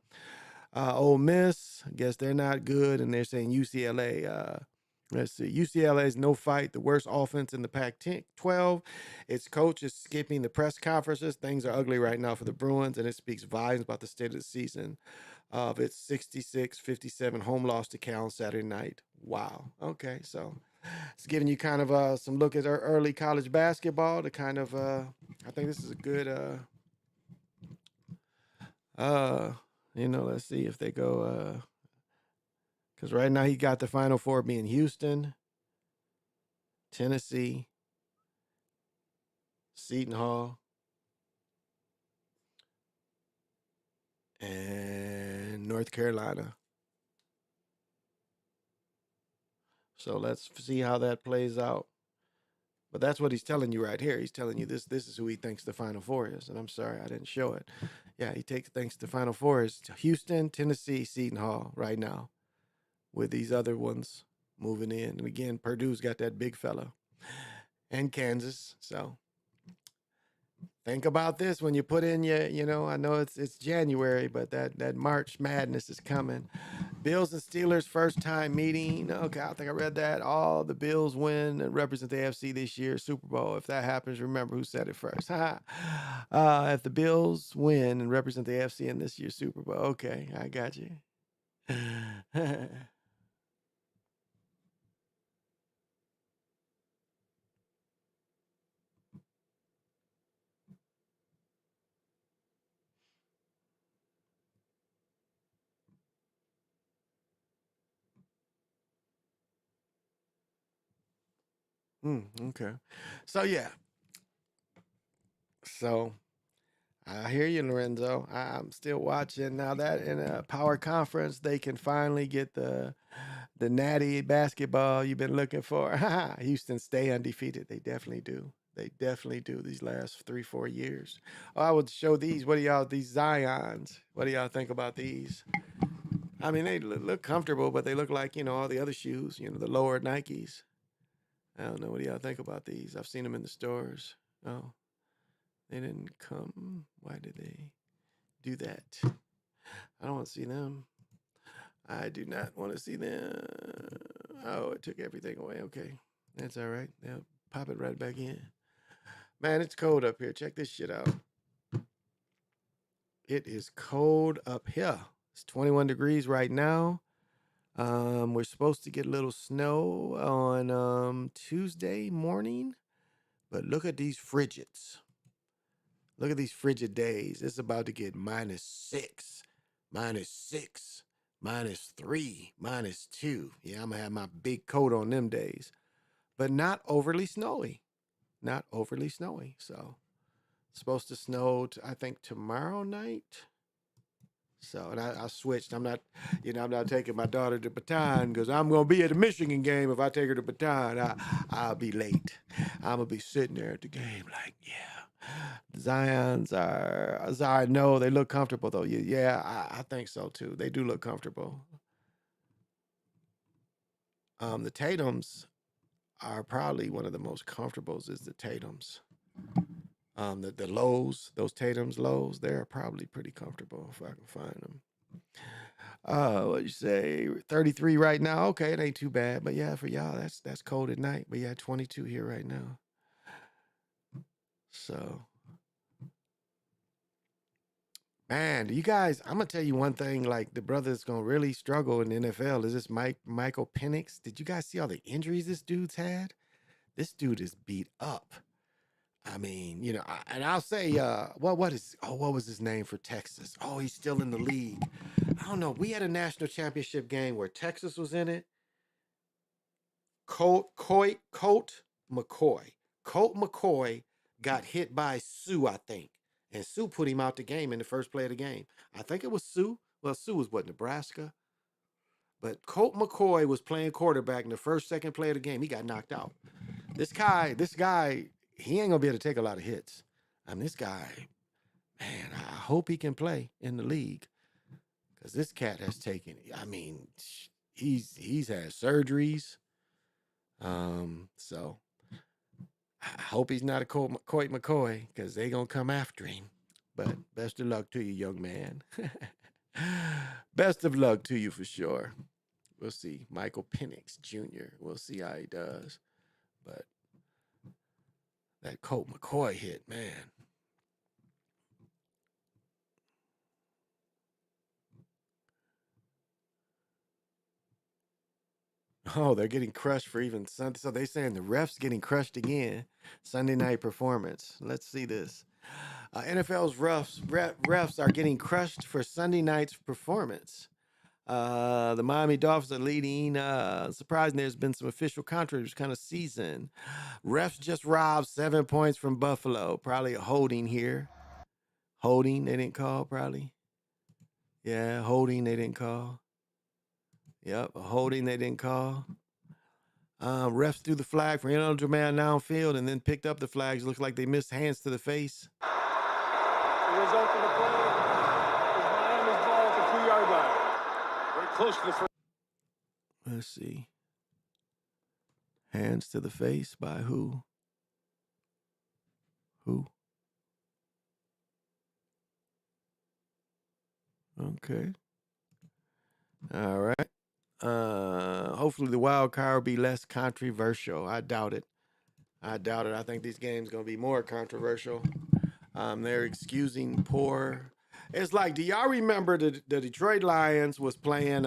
Ole Miss, I guess they're not good, and they're saying UCLA. Let's see. UCLA's no fight, the worst offense in the Pac-12. Its coach is skipping the press conferences. Things are ugly right now for the Bruins, and it speaks volumes about the state of the season of its 66-57 home loss to Cal on Saturday night. Wow. Okay, so it's giving you kind of some look at our early college basketball to kind of I think this is a good let's see if they go because right now he got the Final Four being Houston, Tennessee, Seton Hall, and North Carolina. So let's see how that plays out. But that's what he's telling you right here. He's telling you this is who he thinks the Final Four is. And I'm sorry I didn't show it. Yeah, he thinks the Final Four is Houston, Tennessee, Seton Hall right now, with these other ones moving in. And again, Purdue's got that big fella. And Kansas. So think about this when you put in your, I know it's January, but that March Madness is coming. Bills and Steelers first time meeting. Okay, I think I read that. All the Bills win and represent the AFC this year, Super Bowl. If that happens, remember who said it first. If the Bills win and represent the AFC in this year's Super Bowl. Okay, I got you. Okay. So yeah. So I hear you, Lorenzo. I'm still watching now that in a power conference they can finally get the natty basketball you've been looking for. Houston stay undefeated. They definitely do. They definitely do these last 3-4 years. Oh, I would show these. What do y'all these Zions? What do y'all think about these? I mean, they look comfortable, but they look like all the other shoes. The lower Nikes. I don't know. What do y'all think about these? I've seen them in the stores. Oh. They didn't come. Why did they do that? I don't want to see them. I do not want to see them. Oh, it took everything away. Okay. That's all right. They'll pop it right back in. Man, it's cold up here. Check this shit out. It is cold up here. It's 21 degrees right now. We're supposed to get a little snow on Tuesday morning. But look at these frigids. Look at these frigid days. It's about to get -6, -6, -3, -2. Yeah, I'm going to have my big coat on them days. But not overly snowy. Not overly snowy. So, it's supposed to snow, I think, tomorrow night. So, and I switched. I'm not taking my daughter to Baton because I'm going to be at the Michigan game. If I take her to Baton, I'll be late. I'm going to be sitting there at the game like, yeah. Zions are, no, they look comfortable though. Yeah, I think so too. They do look comfortable. The Tatums are probably one of the most comfortables is the Tatums. The lows, those Tatum's lows, they're probably pretty comfortable if I can find them. What you say? 33 right now. Okay, it ain't too bad. But yeah, for y'all, that's cold at night. But yeah, 22 here right now. So, man, you guys, I'm gonna tell you one thing. Like the brother that's gonna really struggle in the NFL is this Michael Penix. Did you guys see all the injuries this dude's had? This dude is beat up. I mean, and I'll say, what was his name for Texas? Oh, he's still in the league. I don't know. We had a national championship game where Texas was in it. Colt McCoy. Colt McCoy got hit by Sue, I think. And Sue put him out the game in the first play of the game. I think it was Sue. Well, Sue was Nebraska? But Colt McCoy was playing quarterback in the second play of the game. He got knocked out. This guy, he ain't gonna be able to take a lot of hits. I mean, this guy, man, I hope he can play in the league. Because this cat has taken, I mean, he's had surgeries. So I hope he's not a Colt McCoy because they gonna come after him. But best of luck to you, young man. Best of luck to you for sure. We'll see. Michael Penix Jr. We'll see how he does. But that Colt McCoy hit, man. Oh, they're getting crushed for even Sunday. So they're saying the refs getting crushed again. Sunday night performance. Let's see this. NFL's refs are getting crushed for Sunday night's performance. The Miami Dolphins are leading. Surprising there's been some official controversy kind of season. Refs just robbed 7 points from Buffalo. Probably a holding here. Holding they didn't call probably. Yeah, holding they didn't call. Yep, a holding they didn't call. Refs threw the flag for ineligible man downfield and then picked up the flags. Looks like they missed hands to the face. The result of the play is Miami's ball at the 2-yard line. Very close to the first. Let's see. Hands to the face by who? Who? Okay. All right. Hopefully the wild card will be less controversial. I doubt it. I think these games going to be more controversial. They're excusing poor. It's like, do y'all remember the Detroit Lions was playing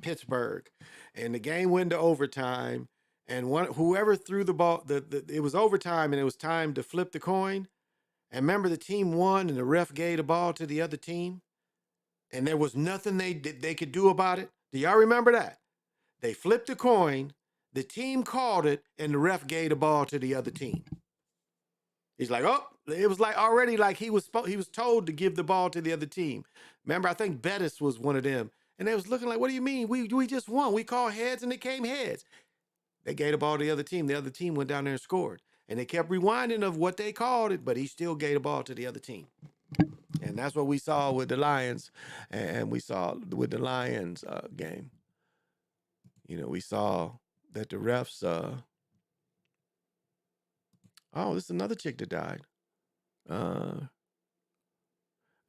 Pittsburgh, and the game went to overtime, and whoever threw the ball, it was overtime, and it was time to flip the coin. And remember, the team won, and the ref gave the ball to the other team, and there was nothing they could do about it. Do y'all remember that? They flipped the coin, the team called it, and the ref gave the ball to the other team. He's like, oh, it was like already like he was told to give the ball to the other team. Remember, I think Bettis was one of them. And they was looking like, what do you mean? We just won. We called heads and it came heads. They gave the ball to the other team. The other team went down there and scored. And they kept rewinding of what they called it, but he still gave the ball to the other team. And that's what we saw with the Lions. And we saw with the Lions game. You know, we saw that the refs, oh, this is another chick that died. And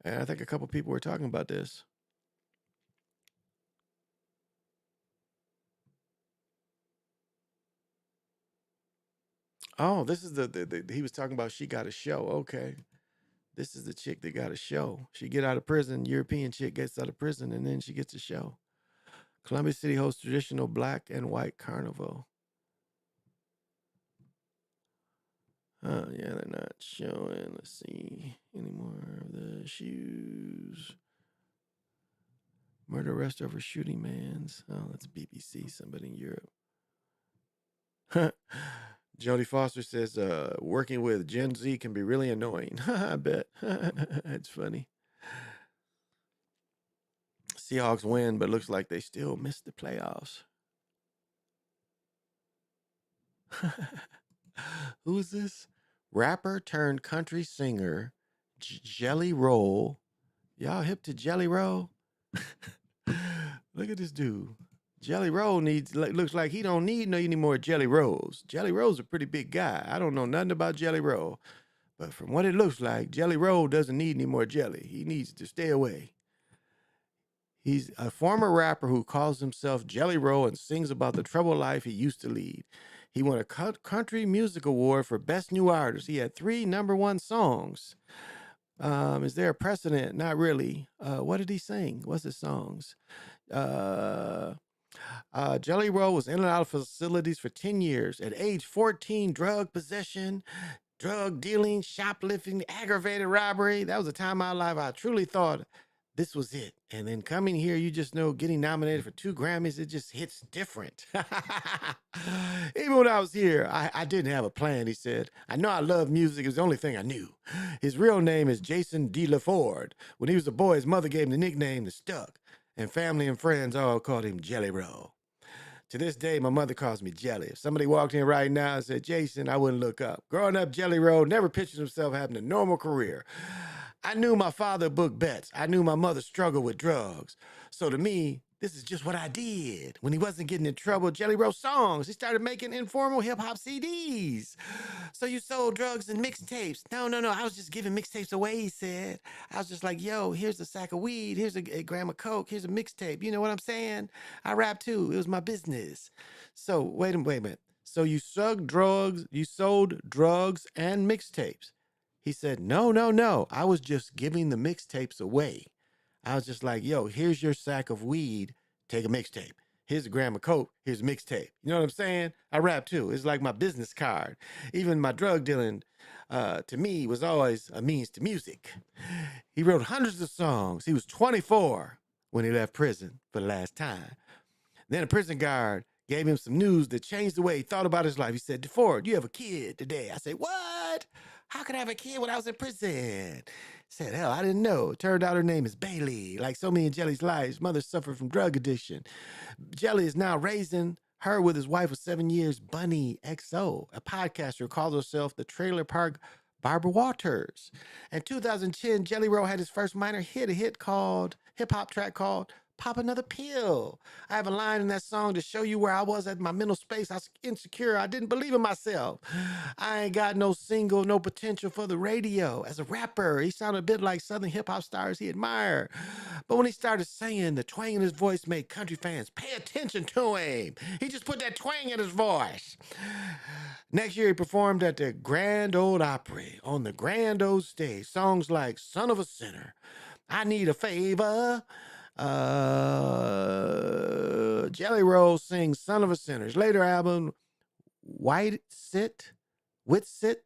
I think a couple people were talking about this. Oh, this is the he was talking about she got a show. Okay. This is the chick that got a show. She get out of prison. European chick gets out of prison and then she gets a show. Columbia City hosts traditional black and white carnival. Yeah, they're not showing. Let's see any more of the shoes. Murder arrest over shooting man's. Oh, that's BBC. Somebody in Europe. Jodie Foster says, working with Gen Z can be really annoying. I bet. It's funny. Seahawks win, but looks like they still missed the playoffs. Who is this? Rapper turned country singer, Jelly Roll. Y'all hip to Jelly Roll? Look at this dude. Jelly Roll looks like he don't need any more Jelly Rolls. Jelly Roll's a pretty big guy. I don't know nothing about Jelly Roll. But from what it looks like, Jelly Roll doesn't need any more jelly. He needs to stay away. He's a former rapper who calls himself Jelly Roll and sings about the troubled life he used to lead. He won a country music award for Best New Artist. He had 3 #1 songs. Is there a precedent? Not really. What did he sing? What's his songs? Jelly Roll was in and out of facilities for 10 years. At age 14, drug possession, drug dealing, shoplifting, aggravated robbery. That was a time in my life I truly thought this was it. And then coming here, you just know getting nominated for 2 Grammys, it just hits different. Even when I was here, I didn't have a plan, he said. I know I love music. It was the only thing I knew. His real name is Jason D. LaFord. When he was a boy, his mother gave him the nickname that stuck. And family and friends all called him Jelly Roll. To this day, my mother calls me Jelly. If somebody walked in right now and said, Jason, I wouldn't look up. Growing up, Jelly Roll never pictured himself having a normal career. I knew my father booked bets. I knew my mother struggled with drugs. So to me, This is just what I did. When he wasn't getting in trouble, Jelly Roll songs. He started making informal hip hop CDs. So you sold drugs and mixtapes. No. I was just giving mixtapes away, he said. I was just like, yo, here's a sack of weed. Here's a gram of coke. Here's a mixtape. You know what I'm saying? I rap too. It was my business. So wait a minute. So you sold drugs and mixtapes. He said, no. I was just giving the mixtapes away. I was just like, yo, here's your sack of weed. Take a mixtape. Here's a gram of coke. Here's a mixtape. You know what I'm saying? I rap too. It's like my business card. Even my drug dealing, to me, was always a means to music. He wrote hundreds of songs. He was 24 when he left prison for the last time. Then a prison guard gave him some news that changed the way he thought about his life. He said, DeFord, you have a kid today. I said, what? How could I have a kid when I was in prison? He said, hell, I didn't know. It turned out her name is Bailey. Like so many in Jelly's lives, mother suffered from drug addiction. Jelly is now raising her with his wife of 7 years, Bunny XO, a podcaster who calls herself the Trailer Park Barbara Waters. In 2010, Jelly Roll had his first minor hit, a hip hop track called Pop Another Pill. I have a line in that song to show you where I was at my mental space. I was insecure. I didn't believe in myself. I ain't got no single, no potential for the radio. As a rapper, he sounded a bit like Southern hip hop stars he admired. But when he started singing, the twang in his voice made country fans pay attention to him. He just put that twang in his voice. Next year, he performed at the Grand Ole Opry on the Grand Ole stage. Songs like Son of a Sinner, I Need a Favor. Jelly Roll sings Son of a Sinner. His later album, Whitsit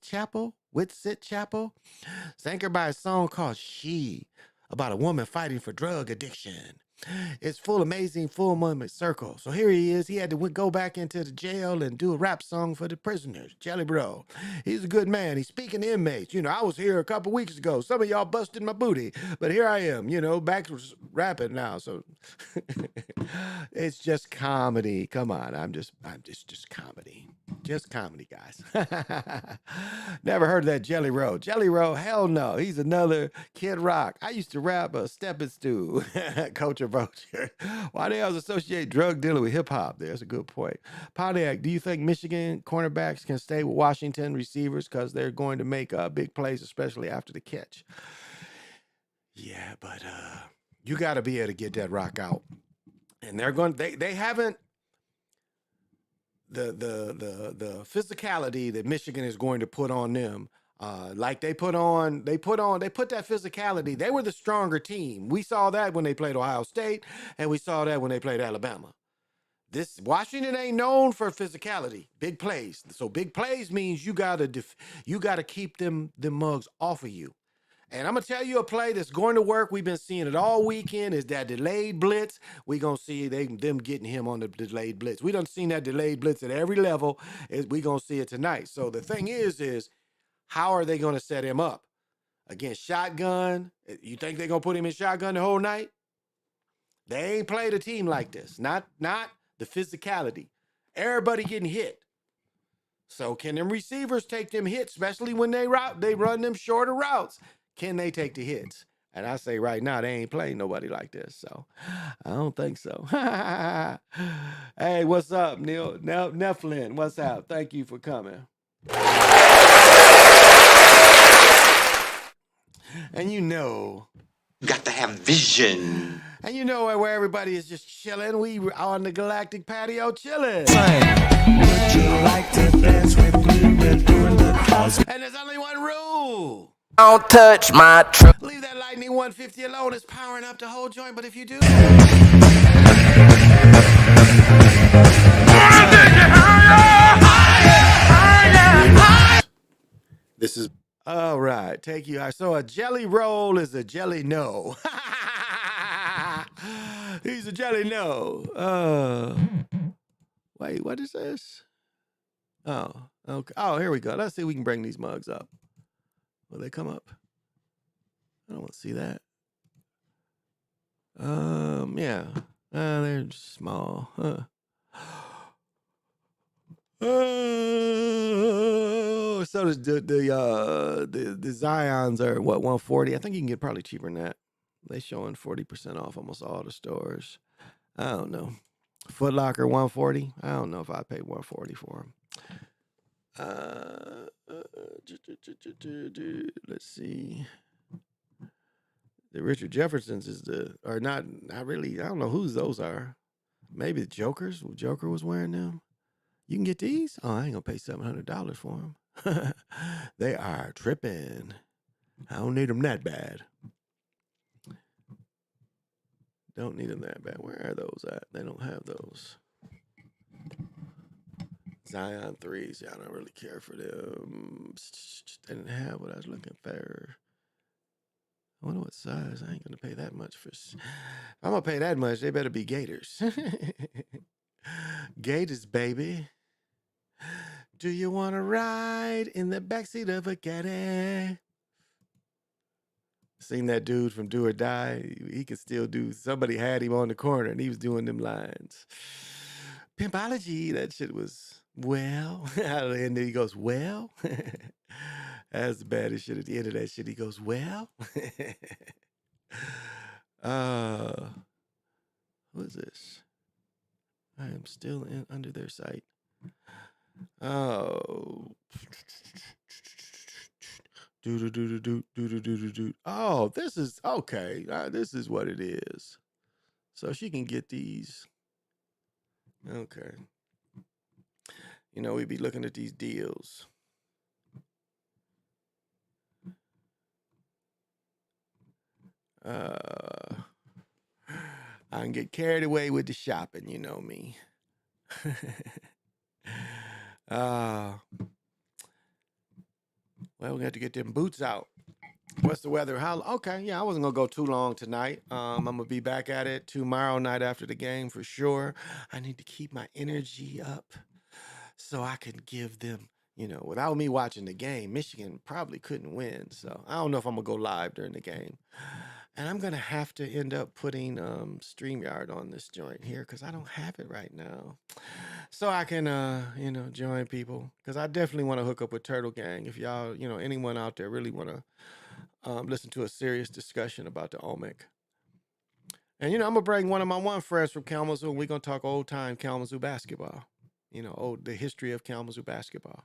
Chapel, is anchored by a song called She, about a woman fighting for drug addiction. It's full moment circle. So here he is. He had to go back into the jail and do a rap song for the prisoners. Jelly Bro. He's a good man. He's speaking to inmates. You know, I was here a couple weeks ago. Some of y'all busted my booty, but here I am, back to rapping now. So it's just comedy. Come on. I'm just comedy. Just comedy, guys. Never heard of that Jelly Roll. Jelly Roll, hell no. He's another Kid Rock. I used to rap a Steppin' Stew, Culture Vulture. Why they always associate drug dealer with hip hop? There's a good point. Pontiac, do you think Michigan cornerbacks can stay with Washington receivers because they're going to make big plays, especially after the catch? Yeah, but you got to be able to get that rock out. And they're going. They haven't. The physicality that Michigan is going to put on them, like they put that physicality. They were the stronger team. We saw that when they played Ohio State, and we saw that when they played Alabama. This Washington ain't known for physicality, big plays. So big plays means you gotta keep them mugs off of you. And I'm going to tell you a play that's going to work. We've been seeing it all weekend is that delayed blitz. We're going to see them getting him on the delayed blitz. We done seen that delayed blitz at every level. We're going to see it tonight. So the thing is how are they going to set him up? Against shotgun? You think they're going to put him in shotgun the whole night? They ain't played a team like this. Not the physicality. Everybody getting hit. So can them receivers take them hits, especially when they run them shorter routes? Can they take the hits? And I say right now, they ain't playing nobody like this. So I don't think so. Hey, what's up, Neil? Nephlin, what's up? Thank you for coming. And got to have vision. And where everybody is just chilling. We are on the Galactic Patio chilling. Would you like to dance with me? We're doing the cosmic. And there's only one rule. Don't touch my truck. Leave that Lightning 150 alone. It's powering up the whole joint. But if you do, this is all right. Take you. So a jelly roll is a jelly no. He's a jelly no. Wait, what is this? Oh, okay. Oh, here we go. Let's see if we can bring these mugs up. Will they come up? I don't want to see that. Yeah. They're just small. So the Zions are what, 140? I think you can get probably cheaper than that. They showing 40% off almost all the stores. I don't know. Foot Locker 140. I don't know if I paid 140 for him. Let's see. The Richard Jeffersons is not really. I don't know whose those are. Maybe the Jokers. Joker was wearing them. You can get these. Oh, I ain't gonna pay $700 for them. They are tripping. I don't need them that bad. Don't need them that bad. Where are those at? They don't have those. Zion 3s. Yeah, I don't really care for them. They didn't have what I was looking for. I wonder what size. I ain't gonna pay that much for. If I'm gonna pay that much, they better be Gators. Gators, baby. Do you want to ride in the backseat of a caddy? Seen that dude from Do or Die. He could still do. Somebody had him on the corner and he was doing them lines. Pimpology. That shit was well. And then he goes, well. That's the baddest shit at the end of that shit. He goes, well. Who is this? I am still under their site. Oh. Oh, this is okay. This is what it is. So she can get these. Okay. You know, we'd be looking at these deals. I can get carried away with the shopping, you know me. Well, we got to get them boots out. What's the weather? Okay, yeah, I wasn't gonna go too long tonight. I'm gonna be back at it tomorrow night after the game for sure. I need to keep my energy up so I can give them, without me watching the game, Michigan probably couldn't win. So I don't know if I'm gonna go live during the game. And I'm gonna have to end up putting StreamYard on this joint here because I don't have it right now. So I can join people. Because I definitely want to hook up with Turtle Gang. If y'all, anyone out there really want to listen to a serious discussion about the OMIC. And, I'm going to bring one of my friends from Kalamazoo, and we're going to talk old-time Kalamazoo basketball. The history of Kalamazoo basketball.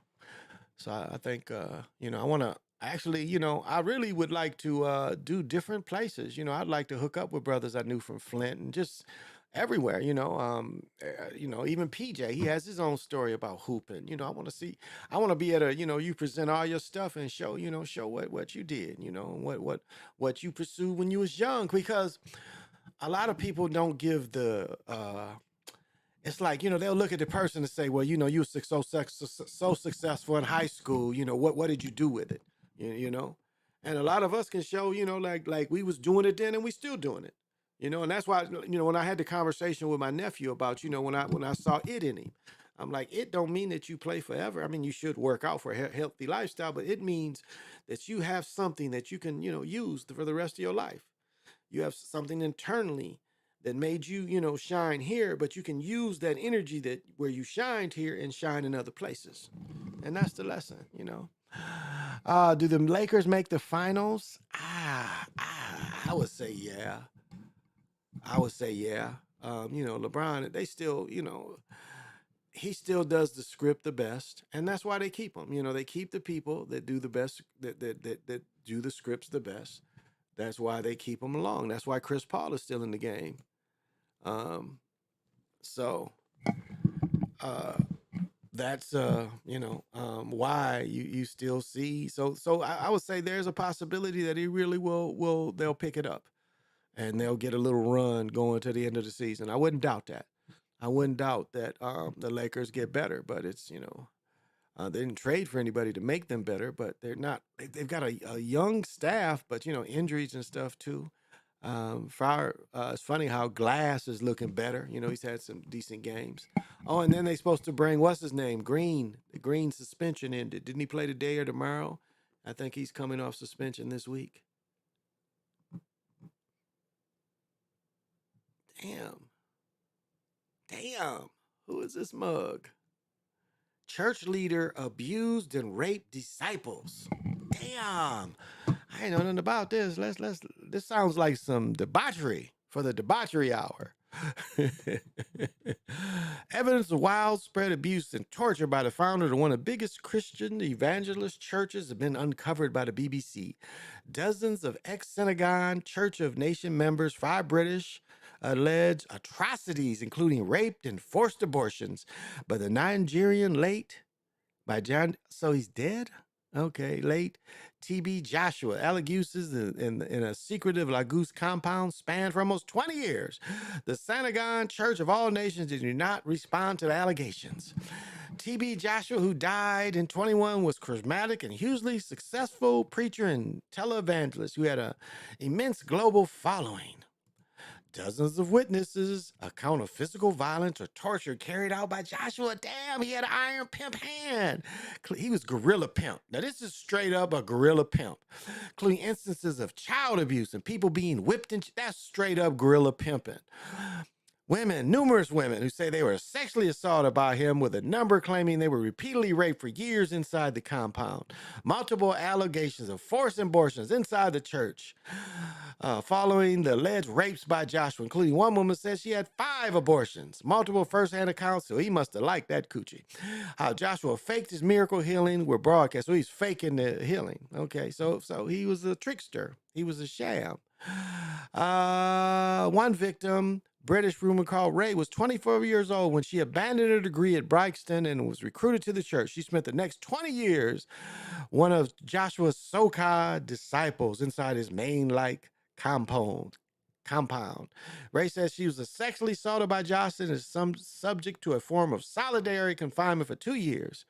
So I think, I want to actually, I really would like to do different places. I'd like to hook up with brothers I knew from Flint and just everywhere, even PJ, he has his own story about hooping. I want to be at a, you present all your stuff and show what you did, what you pursued when you was young, because a lot of people don't give the, it's like, they'll look at the person and say, well, you were so successful in high school, what did you do with it? And a lot of us can show, like we was doing it then and we still doing it, and that's why, when I had the conversation with my nephew about, when I saw it in him, I'm like, it don't mean that you play forever. I mean, you should work out for a healthy lifestyle, but it means that you have something that you can, use for the rest of your life. You have something internally that made you, shine here, but you can use that energy that where you shined here and shine in other places. And that's the lesson, do the Lakers make the finals? I would say yeah. LeBron, they still, he still does the script the best, and that's why they keep him. They keep the people that do the best, that do the scripts the best. That's why they keep him along. That's why Chris Paul is still in the game. That's why you still see. So I would say there's a possibility that he really will they'll pick it up and they'll get a little run going to the end of the season. I wouldn't doubt that. I wouldn't doubt that the Lakers get better, but it's they didn't trade for anybody to make them better, but they're not. They've got a young staff, but injuries and stuff too. It's funny how Glass is looking better. He's had some decent games. Oh, and then they're supposed to bring what's his name, Green. The Green suspension ended. Didn't he play today or tomorrow? I think he's coming off suspension this week. Damn. Who is this mug? Church leader abused and raped disciples. Damn. I ain't know nothing about this. This sounds like some debauchery for the debauchery hour. Evidence of widespread abuse and torture by the founder of one of the biggest Christian evangelist churches have been uncovered by the BBC. Dozens of ex-Synagogue Church of Nation members, 5 British, alleged atrocities, including rape and forced abortions by the Nigerian late by John. So he's dead? Okay, late TB Joshua. Allegations in a secretive Lagos compound spanned for almost 20 years. The Synagogue Church of All Nations did not respond to the allegations. TB Joshua, who died in 21, was charismatic and hugely successful preacher and televangelist who had an immense global following. Dozens of witnesses account of physical violence or torture carried out by Joshua. Damn, he had an iron pimp hand. He was gorilla pimp. Now, this is straight up a gorilla pimp, including instances of child abuse and people being whipped. That's straight up gorilla pimping. Women, numerous women who say they were sexually assaulted by him, with a number claiming they were repeatedly raped for years inside the compound. Multiple allegations of forced abortions inside the church following the alleged rapes by Joshua, including one woman says she had 5 abortions. Multiple first-hand accounts, so he must have liked that coochie. How Joshua faked his miracle healing were broadcast, so he's faking the healing. Okay, so he was a trickster. He was a sham. One victim, British woman called Ray, was 24 years old when she abandoned her degree at Brixton and was recruited to the church. She spent the next 20 years one of Joshua's so-called disciples inside his main-like compound. Ray says she was sexually assaulted by Joshua and is subject to a form of solitary confinement for 2 years.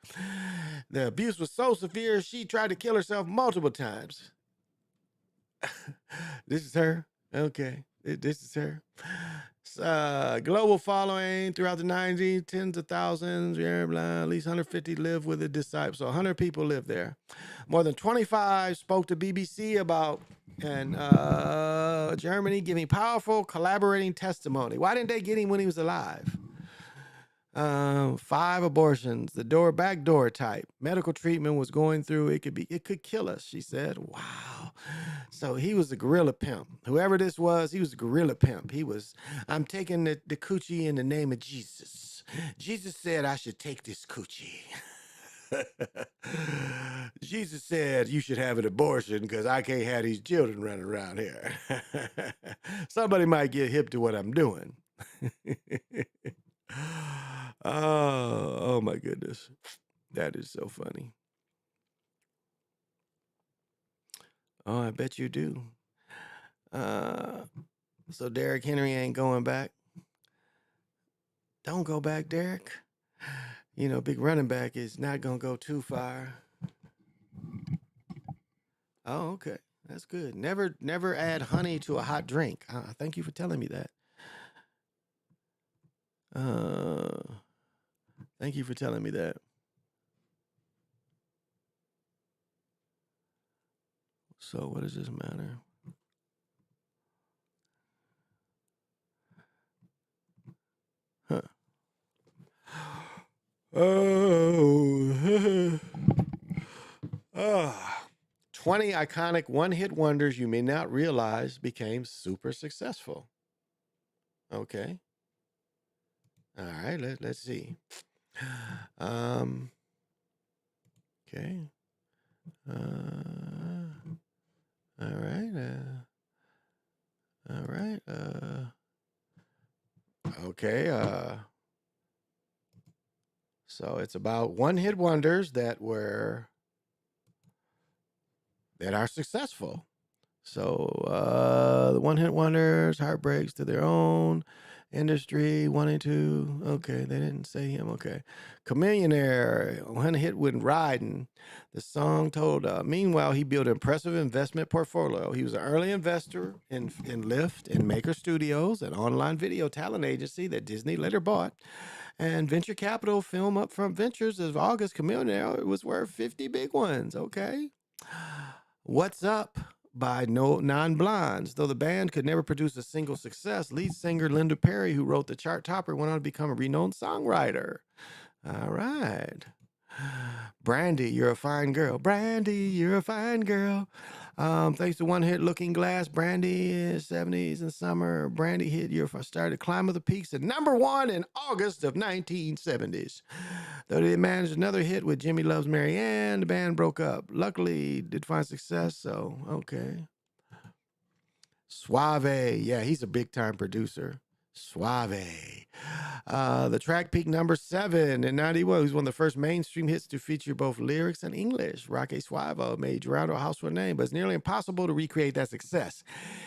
The abuse was so severe she tried to kill herself multiple times. This is her. Okay. This is her. Global following throughout the 90s, tens of thousands, at least 150 live with a disciple. So 100 people live there. More than 25 spoke to BBC about Germany, giving powerful collaborating testimony. Why didn't they get him when he was alive? 5 abortions, the back door type. Medical treatment was going through. It could kill us, she said. Wow. So he was a gorilla pimp. Whoever this was, he was a gorilla pimp. I'm taking the coochie in the name of Jesus. Jesus said I should take this coochie. Jesus said you should have an abortion because I can't have these children running around here. Somebody might get hip to what I'm doing. Oh my goodness. That is so funny. Oh, I bet you do. So Derrick Henry ain't going back. Don't go back, Derrick. You know, big running back is not going to go too far. Oh, okay. That's good. Never add honey to a hot drink. Thank you for telling me that. Thank you for telling me that. So what does this matter? Huh. Oh. 20 iconic one-hit wonders you may not realize became super successful. Okay. All right, let's see. Okay. All right. All right. Okay. So it's about one-hit wonders that are successful. So the one-hit wonders, heartbreaks to their own industry, 1 and 2. Okay, they didn't say him. Okay. Chameleonaire, one hit when riding. The song told, meanwhile, he built an impressive investment portfolio. He was an early investor in Lyft and Maker Studios, an online video talent agency that Disney later bought. And venture capital film Upfront Ventures of August Chameleonaire was worth 50 big ones. Okay. What's Up by Non-Blondes. Though the band could never produce a single success, lead singer Linda Perry, who wrote the chart topper, went on to become a renowned songwriter. All right. Brandy, You're a Fine Girl. Brandy, You're a Fine Girl. Thanks to One Hit Looking Glass, Brandy, 70s and summer. Brandy hit year for started Climb of the Peaks at #1 in August of 1970s. Though they managed another hit with Jimmy Loves Marianne, the band broke up. Luckily, did find success, so okay. Suave, yeah, he's a big time producer. Suave. The track peaked #7 in 91. It was one of the first mainstream hits to feature both lyrics and English. Roque Suave made Gerardo a household name, but it's nearly impossible to recreate that success.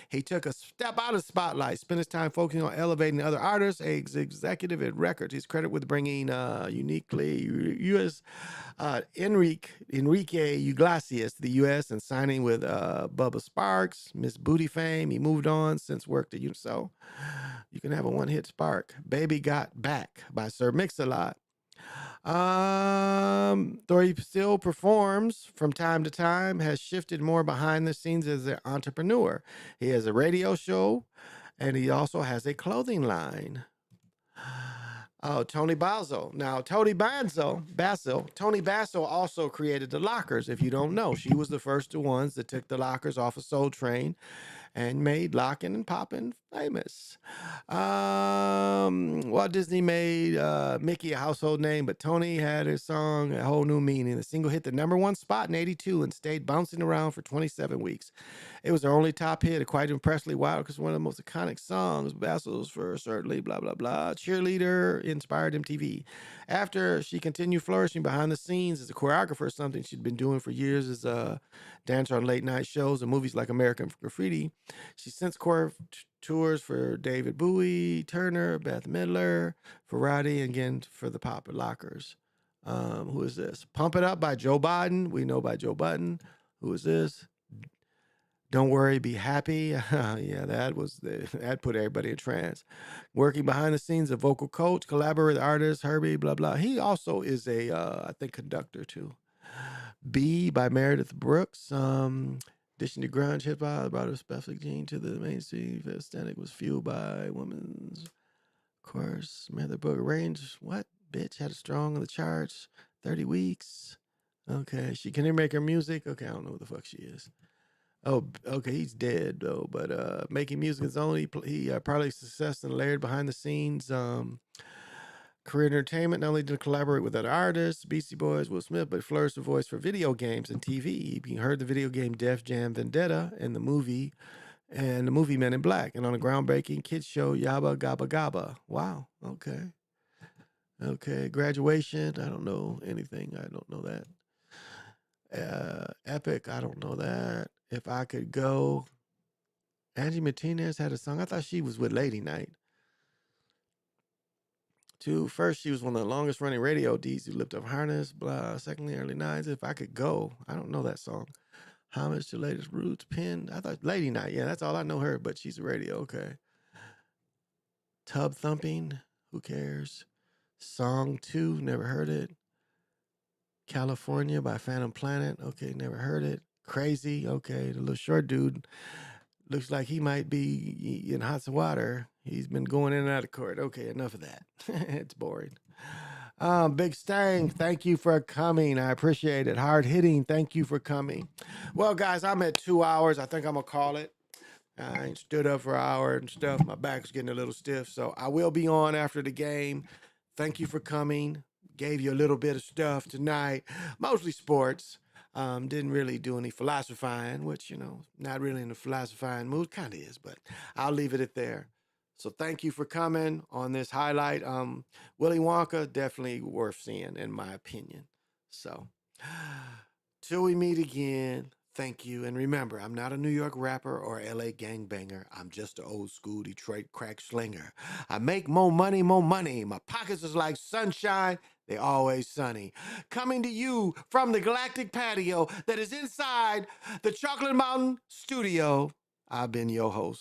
He took a step out of the spotlight, spent his time focusing on elevating other artists, as executive at records. He's credited with bringing uniquely U.S. Enrique Iglesias to the U.S. and signing with Bubba Sparks, Miss Booty fame. He moved on since worked at so you can have a one-hit spark. Baby Got Back by Sir Mix-a-Lot. Though he still performs from time to time, has shifted more behind the scenes as an entrepreneur. He has a radio show, and he also has a clothing line. Oh, Tony Basil. Now, Tony Basil also created the lockers. If you don't know, she was the first ones that took the lockers off of Soul Train and made locking and popping famous. Walt Disney made Mickey a household name, but Tony had his song a whole new meaning. The single hit the #1 spot in 82 and stayed bouncing around for 27 weeks. It was their only top hit, quite impressively wild because one of the most iconic songs, Basil's for certainly blah, blah, blah. Cheerleader inspired MTV. After she continued flourishing behind the scenes as a choreographer, something she'd been doing for years as a dancer on late night shows and movies like American Graffiti. She since tours for David Bowie, Turner, Beth Midler, Ferrati, and again for the Papa Lockers. Who is this? Pump It Up by Joe Biden. We know by Joe Biden. Who is this? Don't Worry, Be Happy. Yeah, that put everybody in trance. Working behind the scenes, a vocal coach, collaborator artist, Herbie, blah, blah. He also is a, I think, conductor too. B by Meredith Brooks. Dishing the grunge hip hop brought a specific gene to the mainstream aesthetic was fueled by women's, of course. Meredith Brooks range. What? Bitch had a strong on the charts. 30 weeks. Okay. She can make her music. Okay. I don't know who the fuck she is. Oh, okay. He's dead though. But making music is only he probably success and layered behind the scenes. Career entertainment, not only did he collaborate with other artists, Beastie Boys, Will Smith, but flourished a voice for video games and TV. He heard the video game Def Jam Vendetta and the movie Men in Black, and on a groundbreaking kids show Yabba Gabba Gabba. Wow. Okay. Okay. Graduation. I don't know anything. I don't know that. Epic. I don't know that. If I Could Go. Angie Martinez had a song. I thought she was with Lady Night. First, she was one of the longest running radio DJs who lived up harness, blah. Secondly, early 90s, If I Could Go. I don't know that song. Homage to Latest Roots, Pin. I thought Lady Night. Yeah, that's all I know her, but she's a radio. Okay. Tub Thumping. Who cares? Song 2. Never heard it. California by Phantom Planet. Okay, never heard it. Crazy. Okay, the little short dude looks like he might be in hot water. He's been going in and out of court. Okay, enough of that. It's boring. Big Stang, thank you for coming. I appreciate it. Hard hitting, thank you for coming. Well, guys, I'm at 2 hours. I think I'm going to call it. I ain't stood up for an hour and stuff. My back's getting a little stiff, so I will be on after the game. Thank you for coming. Gave you a little bit of stuff tonight, mostly sports. Didn't really do any philosophizing, which, not really in the philosophizing mood. Kind of is, but I'll leave it at there. So thank you for coming on this highlight. Willy Wonka, definitely worth seeing, in my opinion. So, till we meet again, thank you. And remember, I'm not a New York rapper or LA gangbanger. I'm just an old school Detroit crack slinger. I make more money. My pockets is like sunshine. They always sunny. Coming to you from the galactic patio that is inside the Chocolate Mountain studio. I've been your host.